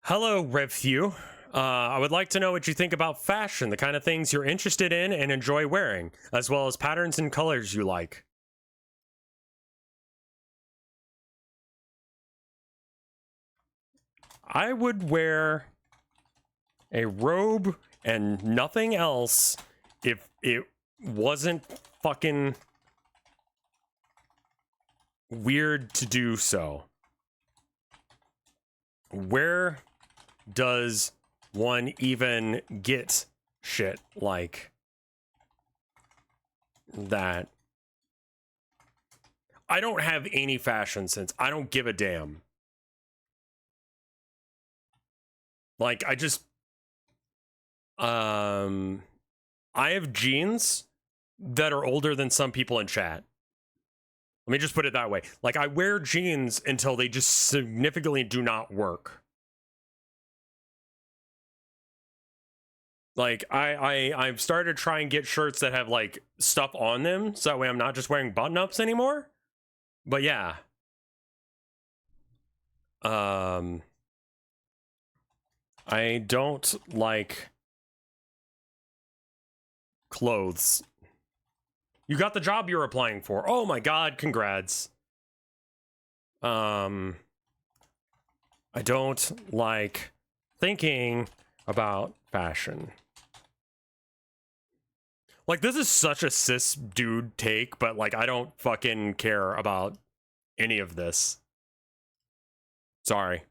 Hello, Rev. I would like to know what you think about fashion, the kind of things you're interested in and enjoy wearing, as well as patterns and colors you like. I would wear a robe and nothing else if it wasn't fucking weird to do so. Where does one even get shit like that? I don't have any fashion sense. I don't give a damn. Like, I just... I have jeans that are older than some people in chat. Let me just put it that way. Like, I wear jeans until they just significantly do not work. Like I've started to try and get shirts that have like stuff on them, so that way I'm not just wearing button-ups anymore. But yeah. I don't like clothes. You got the job you're applying for. Oh my god, congrats. I don't like thinking about fashion. Like, this is such a cis dude take, but like I don't fucking care about any of this. Sorry.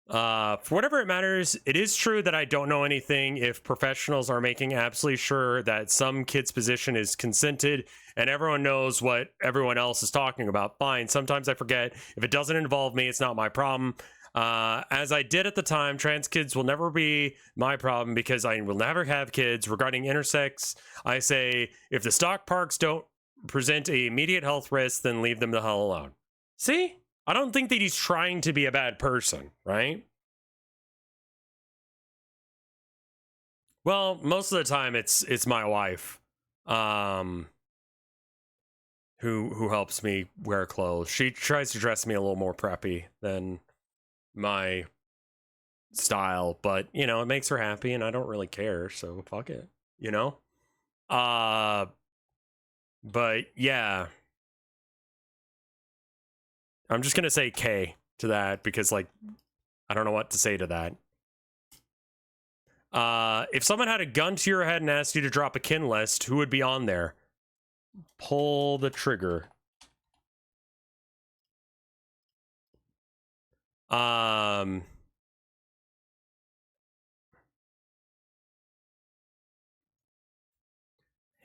For whatever it matters, it is true that I don't know anything if professionals are making absolutely sure that some kid's position is consented and everyone knows what everyone else is talking about. Fine. Sometimes I forget. If it doesn't involve me, it's not my problem. As I did at the time, trans kids will never be my problem because I will never have kids. Regarding intersex, I say if the stock parks don't present a immediate health risk, then leave them the hell alone. See? I don't think that he's trying to be a bad person, right? Well, most of the time it's my wife who helps me wear clothes. She tries to dress me a little more preppy than my style, but you know, it makes her happy and I don't really care, so fuck it, you know? But yeah. I'm just gonna say K to that because, like, I don't know what to say to that. If someone had a gun to your head and asked you to drop a kin list, who would be on there? Pull the trigger.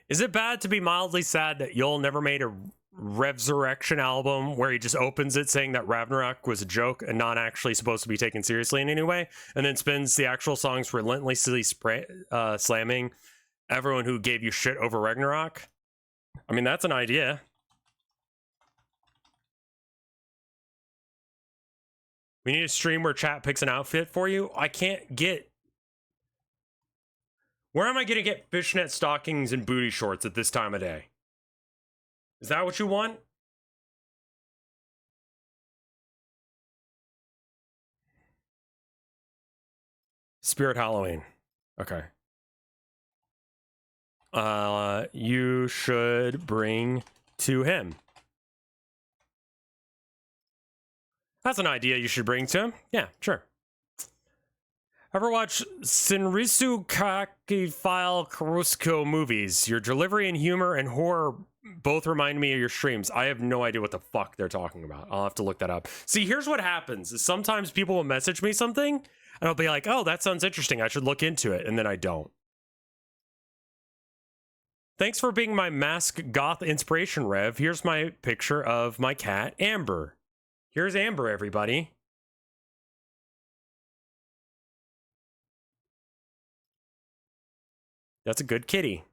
Is it bad to be mildly sad that Yul never made a RevScarecrow album where he just opens it saying that Ragnarok was a joke and not actually supposed to be taken seriously in any way, and then spends the actual songs relentlessly slamming everyone who gave you shit over Ragnarok? I mean, that's an idea. We need a stream where chat picks an outfit for you. I can't get... Where am I going to get fishnet stockings and booty shorts at this time of day? Is that what you want? Spirit Halloween. Okay. You should bring to him. That's an idea you should bring to him. Yeah, sure. Ever watch Senrisu Kaki File Karusko movies? Your delivery and humor and horror both remind me of your streams. I have no idea what the fuck they're talking about. I'll have to look that up. See, here's what happens. Is sometimes people will message me something, and I'll be like, oh, that sounds interesting. I should look into it. And then I don't. Thanks for being my mask goth inspiration, Rev. Here's my picture of my cat, Amber. Here's Amber, everybody. That's a good kitty.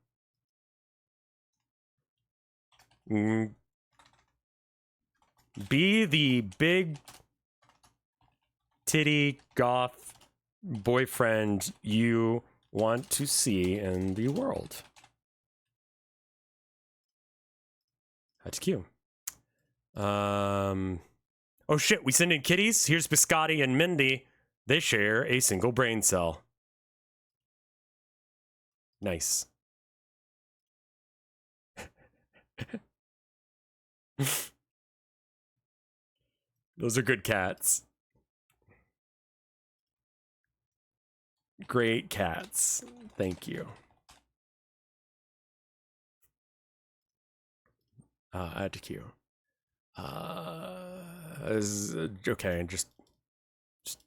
Be the big titty goth boyfriend you want to see in the world. That's cute. Oh shit, we send in kitties? Here's Biscotti and Mindy. They share a single brain cell. Nice. Those are good cats. Great cats. Thank you. Add to queue. Okay, just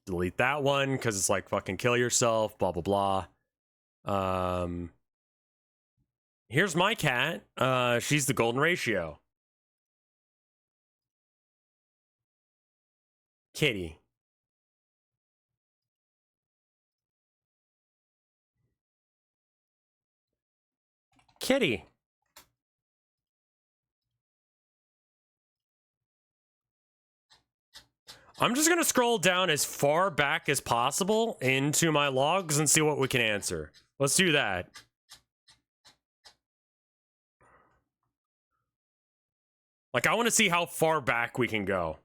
delete that one because it's like fucking kill yourself, blah blah blah. Here's my cat. She's the golden ratio. Kitty. Kitty. I'm just gonna scroll down as far back as possible into my logs and see what we can answer. Let's do that. Like, I want to see how far back we can go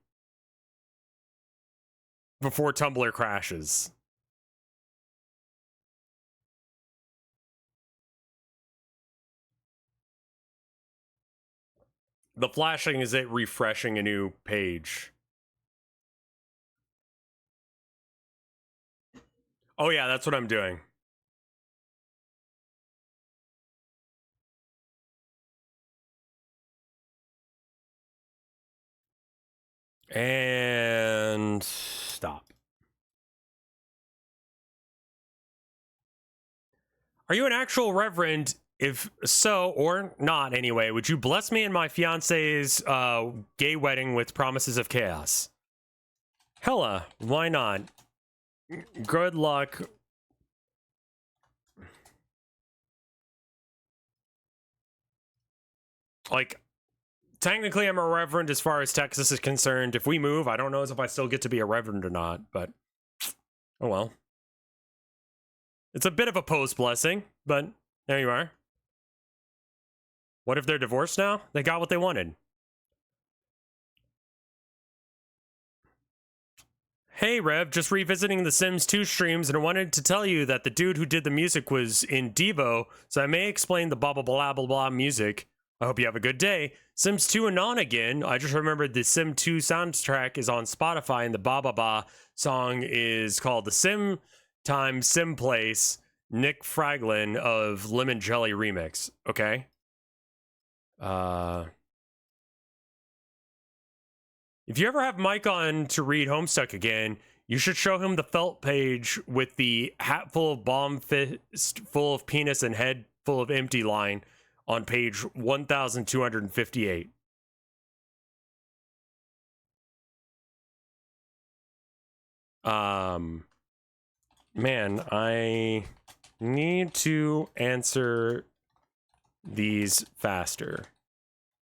before Tumblr crashes. The flashing is it refreshing a new page. Oh yeah, that's what I'm doing. And stop. Are you an actual reverend? If so, or not anyway, would you bless me in my fiance's gay wedding with promises of chaos? Hella, why not? Good luck. Like, technically I'm a reverend as far as Texas is concerned. If we move, I don't know if I still get to be a reverend or not, but oh well. It's a bit of a post blessing, but there you are. What if they're divorced now? They got what they wanted. Hey Rev, just revisiting the Sims 2 streams, and I wanted to tell you that the dude who did the music was in Devo, so I may explain the blah blah blah blah blah music. I hope you have a good day. Sims 2 and on again. I just remembered the Sim 2 soundtrack is on Spotify, and the Ba Ba Ba song is called the Sim Time Sim Place Nick Fraglin of Lemon Jelly Remix. Okay. If you ever have Mike on to read Homestuck again, you should show him the felt page with the hat full of bomb fist full of penis and head full of empty line on page 1258. Man, I need to answer these faster.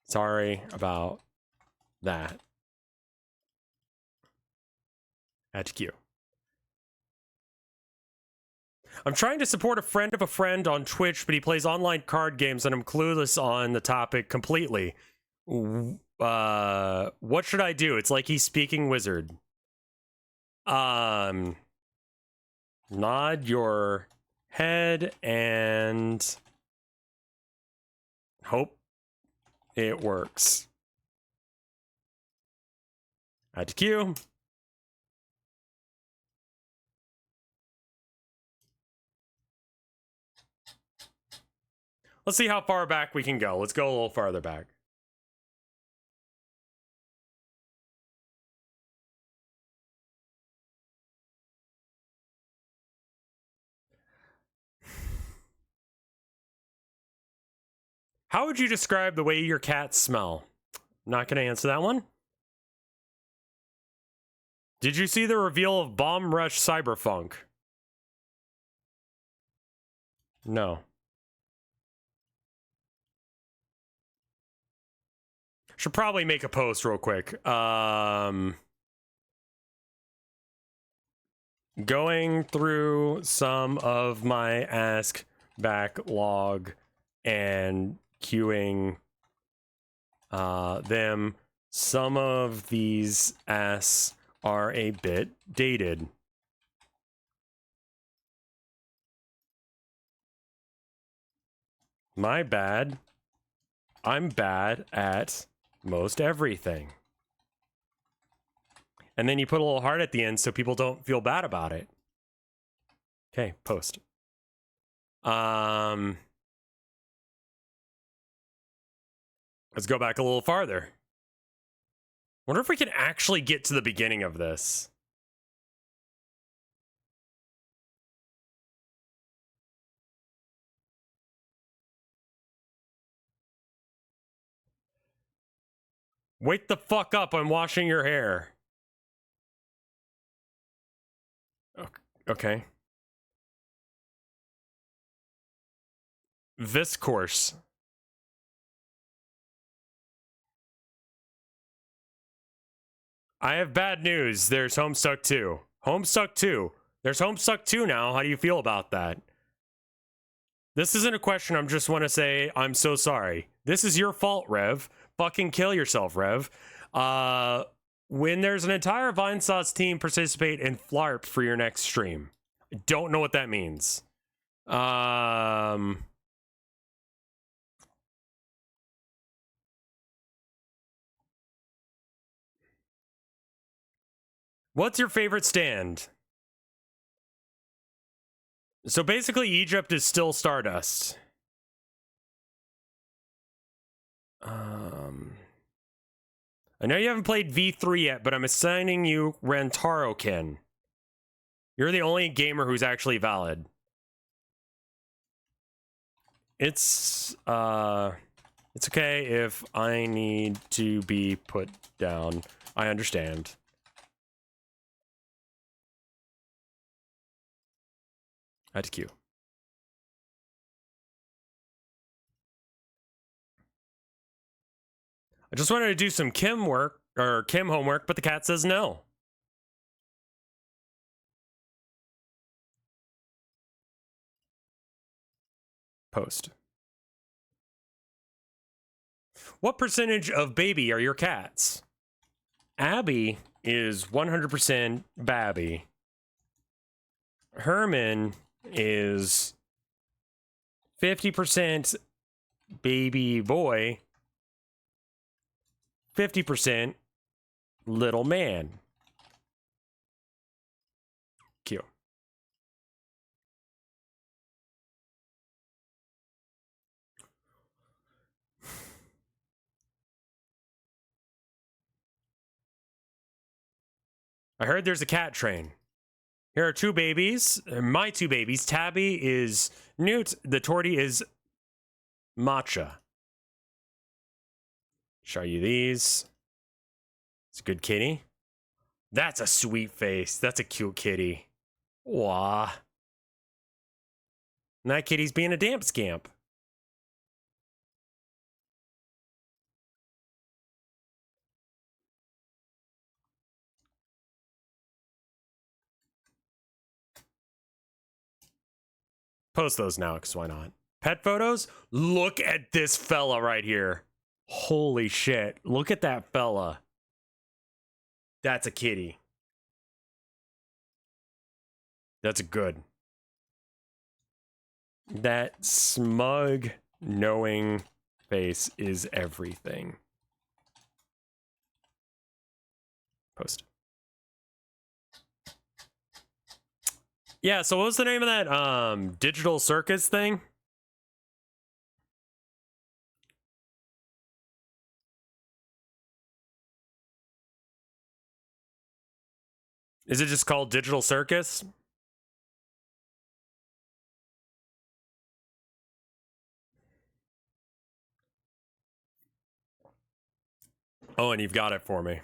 Sorry about that. HQ. I'm trying to support a friend of a friend on Twitch, but he plays online card games and I'm clueless on the topic completely. What should I do? It's like he's speaking wizard. Nod your head and hope it works. Add to queue. Let's see how far back we can go. Let's go a little farther back. How would you describe the way your cats smell? I'm not going to answer that one. Did you see the reveal of Bomb Rush Cyberfunk? No. Should probably make a post real quick. Going through some of my Ask backlog and queuing them. Some of these asks are a bit dated. My bad. I'm bad at most everything. And then you put a little heart at the end so people don't feel bad about it. Okay, post. Let's go back a little farther. Wonder if we can actually get to the beginning of this. Wake the fuck up, I'm washing your hair. Okay. This course. I have bad news. There's Homestuck 2. Homestuck 2. There's Homestuck 2 now. How do you feel about that? This isn't a question. I just want to say I'm so sorry. This is your fault, Rev. Fucking kill yourself, Rev. When there's an entire Vinesauce team participate in Flarp for your next stream. I don't know what that means. What's your favorite stand? So basically, Egypt is still Stardust. I know you haven't played V3 yet, but I'm assigning you Rantaro-kin. You're the only gamer who's actually valid. It's okay if I need to be put down. I understand. Add to queue. I just wanted to do some Kim work, or Kim homework, but the cat says no. Post. What percentage of baby are your cats? Abby is 100% Babby. Herman is 50% baby boy, 50% little man. Cute. I heard there's a cat train. Here are two babies. My two babies. Tabby is Newt. The tortie is Matcha. Show you these. It's a good kitty. That's a sweet face. That's a cute kitty. Wah. And that kitty's being a damp scamp. Post those now, because why not? Pet photos? Look at this fella right here. Holy shit. Look at that fella. That's a kitty. That's good. That smug, knowing face is everything. Post. Yeah, so what was the name of that digital circus thing? Is it just called Digital Circus? Oh, and you've got it for me.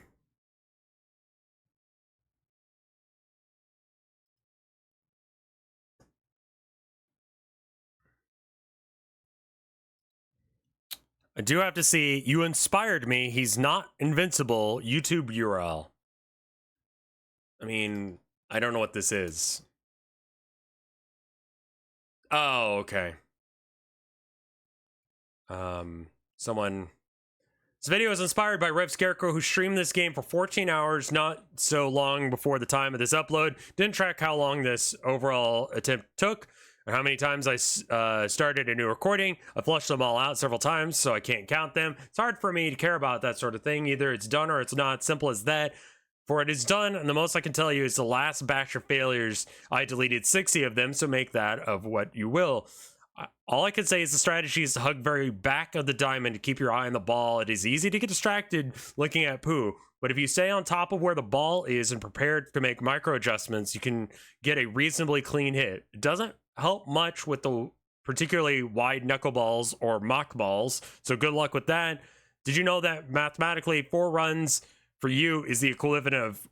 I do have to see, you inspired me. He's not invincible. YouTube URL. I mean, I don't know what this is. Oh, okay. Someone... This video is inspired by RevScarecrow, who streamed this game for 14 hours, not so long before the time of this upload. Didn't track how long this overall attempt took, or how many times I started a new recording. I flushed them all out several times, so I can't count them. It's hard for me to care about that sort of thing. Either it's done or it's not. Simple as that. For it is done, and the most I can tell you is the last batch of failures. I deleted 60 of them, so make that of what you will. All I can say is the strategy is to hug very back of the diamond to keep your eye on the ball. It is easy to get distracted looking at poo, but if you stay on top of where the ball is and prepared to make micro adjustments, you can get a reasonably clean hit. It doesn't help much with the particularly wide knuckleballs or mock balls, so good luck with that. Did you know that mathematically 4 runs for you is the equivalent of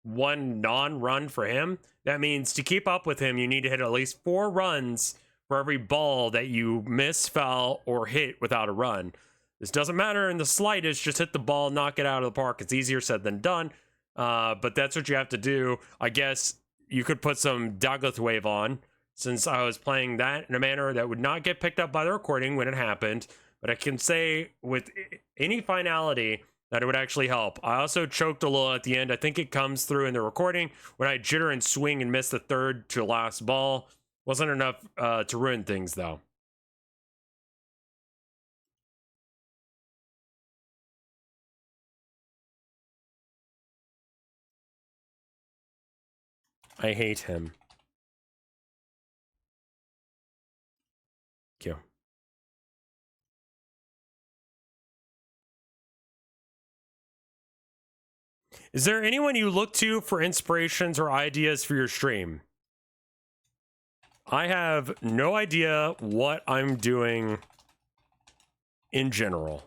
1 non-run for him? That means to keep up with him, you need to hit at least 4 runs for every ball that you miss, foul, or hit without a run. This doesn't matter in the slightest. Just hit the ball, knock it out of the park. It's easier said than done, but that's what you have to do. I guess you could put some Dagoth Wave on, since I was playing that in a manner that would not get picked up by the recording when it happened, but I can say with any finality that it would actually help. I also choked a little at the end. I think it comes through in the recording when I jitter and swing and miss the third to last ball. Wasn't enough to ruin things, though. I hate him. Thank you. Is there anyone you look to for inspirations or ideas for your stream? I have no idea what I'm doing in general.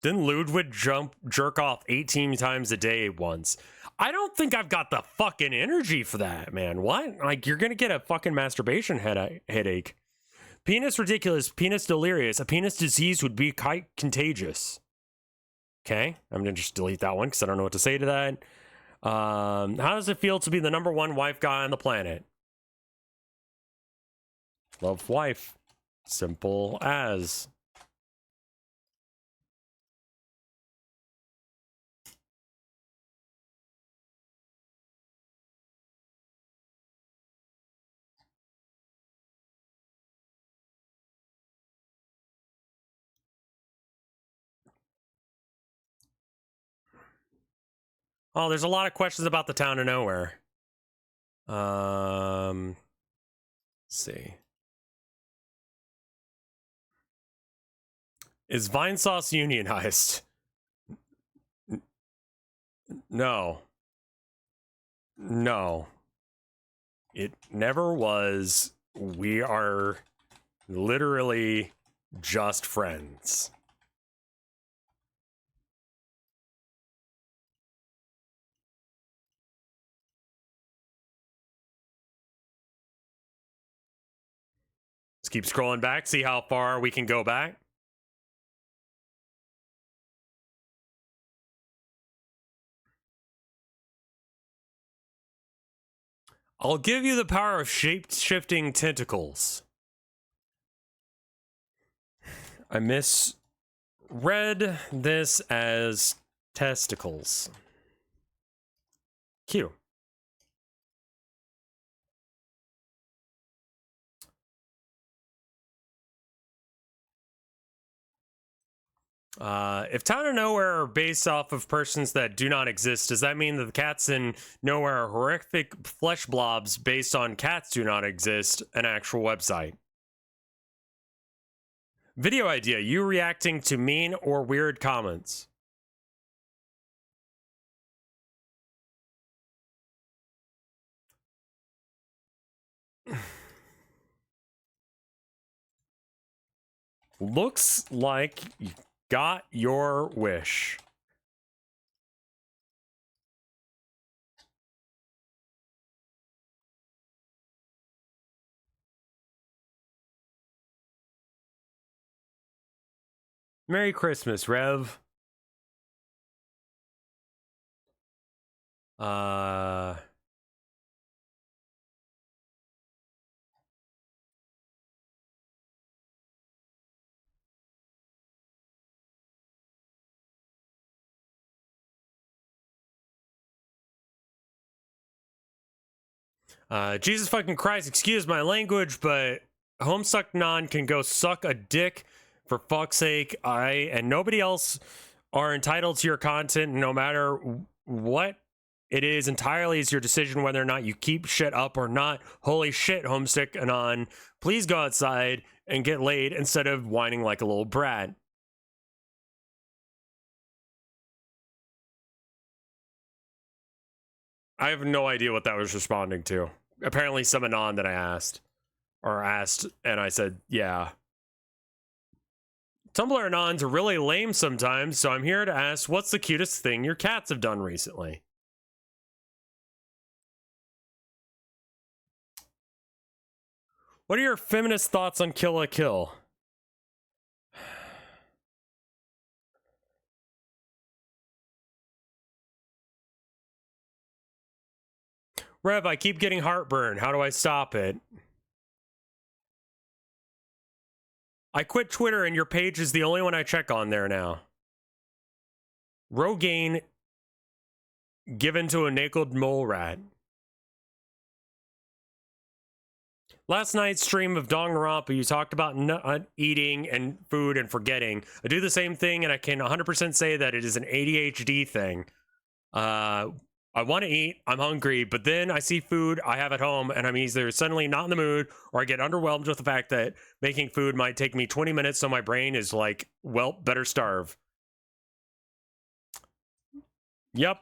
Didn't Ludwig jerk off 18 times a day once? I don't think I've got the fucking energy for that, man. What? Like, you're gonna get a fucking masturbation headache. Penis ridiculous, penis delirious. A penis disease would be quite contagious. Okay, I'm gonna just delete that one because I don't know what to say to that. How does it feel to be the #1 wife guy on the planet? Love wife. Simple as. Oh, there's a lot of questions about the town of nowhere. Let's see. Is Vinesauce unionized? No. No. It never was. We are literally just friends. Let's keep scrolling back, see how far we can go back. I'll give you the power of shape-shifting tentacles. I misread this as testicles. Q. If Town of Nowhere are based off of persons that do not exist, does that mean that the cats in Nowhere are horrific flesh blobs based on cats do not exist, an actual website? Video idea, you reacting to mean or weird comments. Looks like you got your wish. Merry Christmas, Rev. Jesus fucking Christ, excuse my language, but Homestuck Non can go suck a dick for fuck's sake. I and nobody else are entitled to your content, no matter what it is. Entirely is your decision whether or not you keep shit up or not. Holy shit, Homestuck Anon, please go outside and get laid instead of whining like a little brat. I have no idea what that was responding to. Apparently some Anon that I asked. And I said, yeah. Tumblr Anons are really lame sometimes, so I'm here to ask, what's the cutest thing your cats have done recently? What are your feminist thoughts on Kill la Kill? Rev, I keep getting heartburn. How do I stop it? I quit Twitter and your page is the only one I check on there now. Rogaine given to a naked mole rat. Last night's stream of Danganronpa, you talked about not eating and food and forgetting. I do the same thing, and I can 100% say that it is an ADHD thing. I want to eat, I'm hungry, but then I see food I have at home, and I'm either suddenly not in the mood, or I get underwhelmed with the fact that making food might take me 20 minutes, so my brain is like, well, better starve. Yep.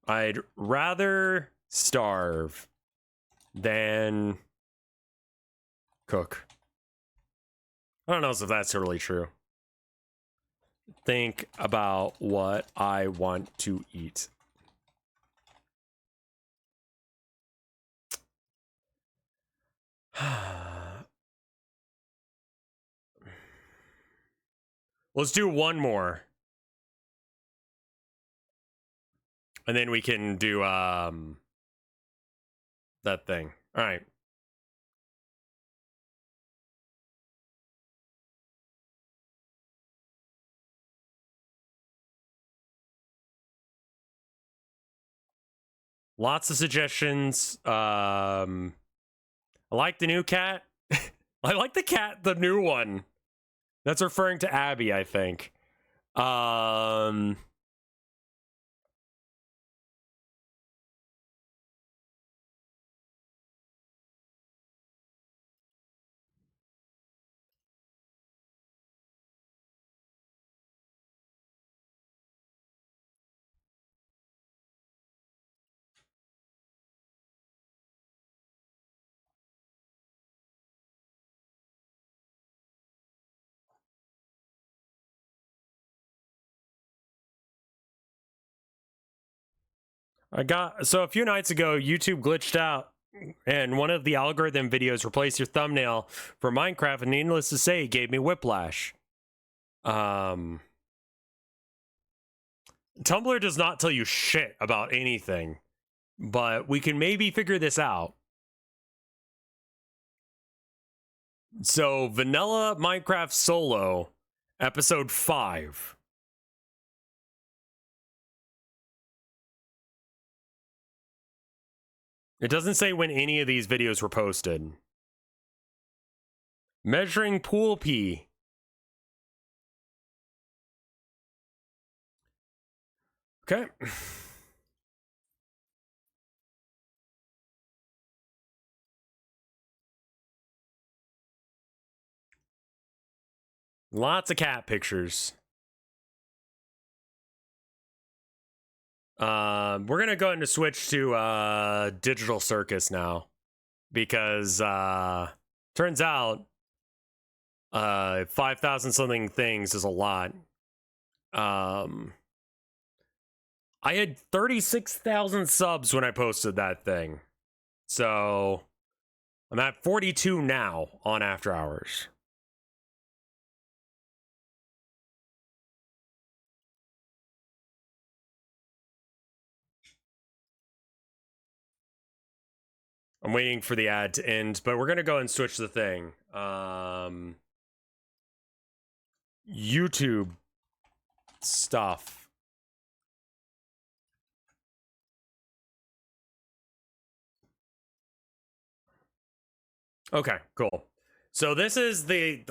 I'd rather starve than cook. I don't know if that's really true. Think about what I want to eat. Let's do one more. And then we can do that thing. All right. Lots of suggestions. I like the new cat. I like the cat, the new one. That's referring to Abby, I think. So a few nights ago, YouTube glitched out and one of the algorithm videos replaced your thumbnail for Minecraft, and needless to say, it gave me whiplash. Tumblr does not tell you shit about anything, but we can maybe figure this out. So, Vanilla Minecraft Solo, episode 5. It doesn't say when any of these videos were posted. Measuring pool pee. Okay. Lots of cat pictures. We're gonna go ahead and switch to Digital Circus now, because turns out 5,000 something things is a lot. I had 36,000 subs when I posted that thing, so I'm at 42 now on After Hours. I'm waiting for the ad to end, but we're gonna go and switch the thing. YouTube stuff. Okay, cool. So this is the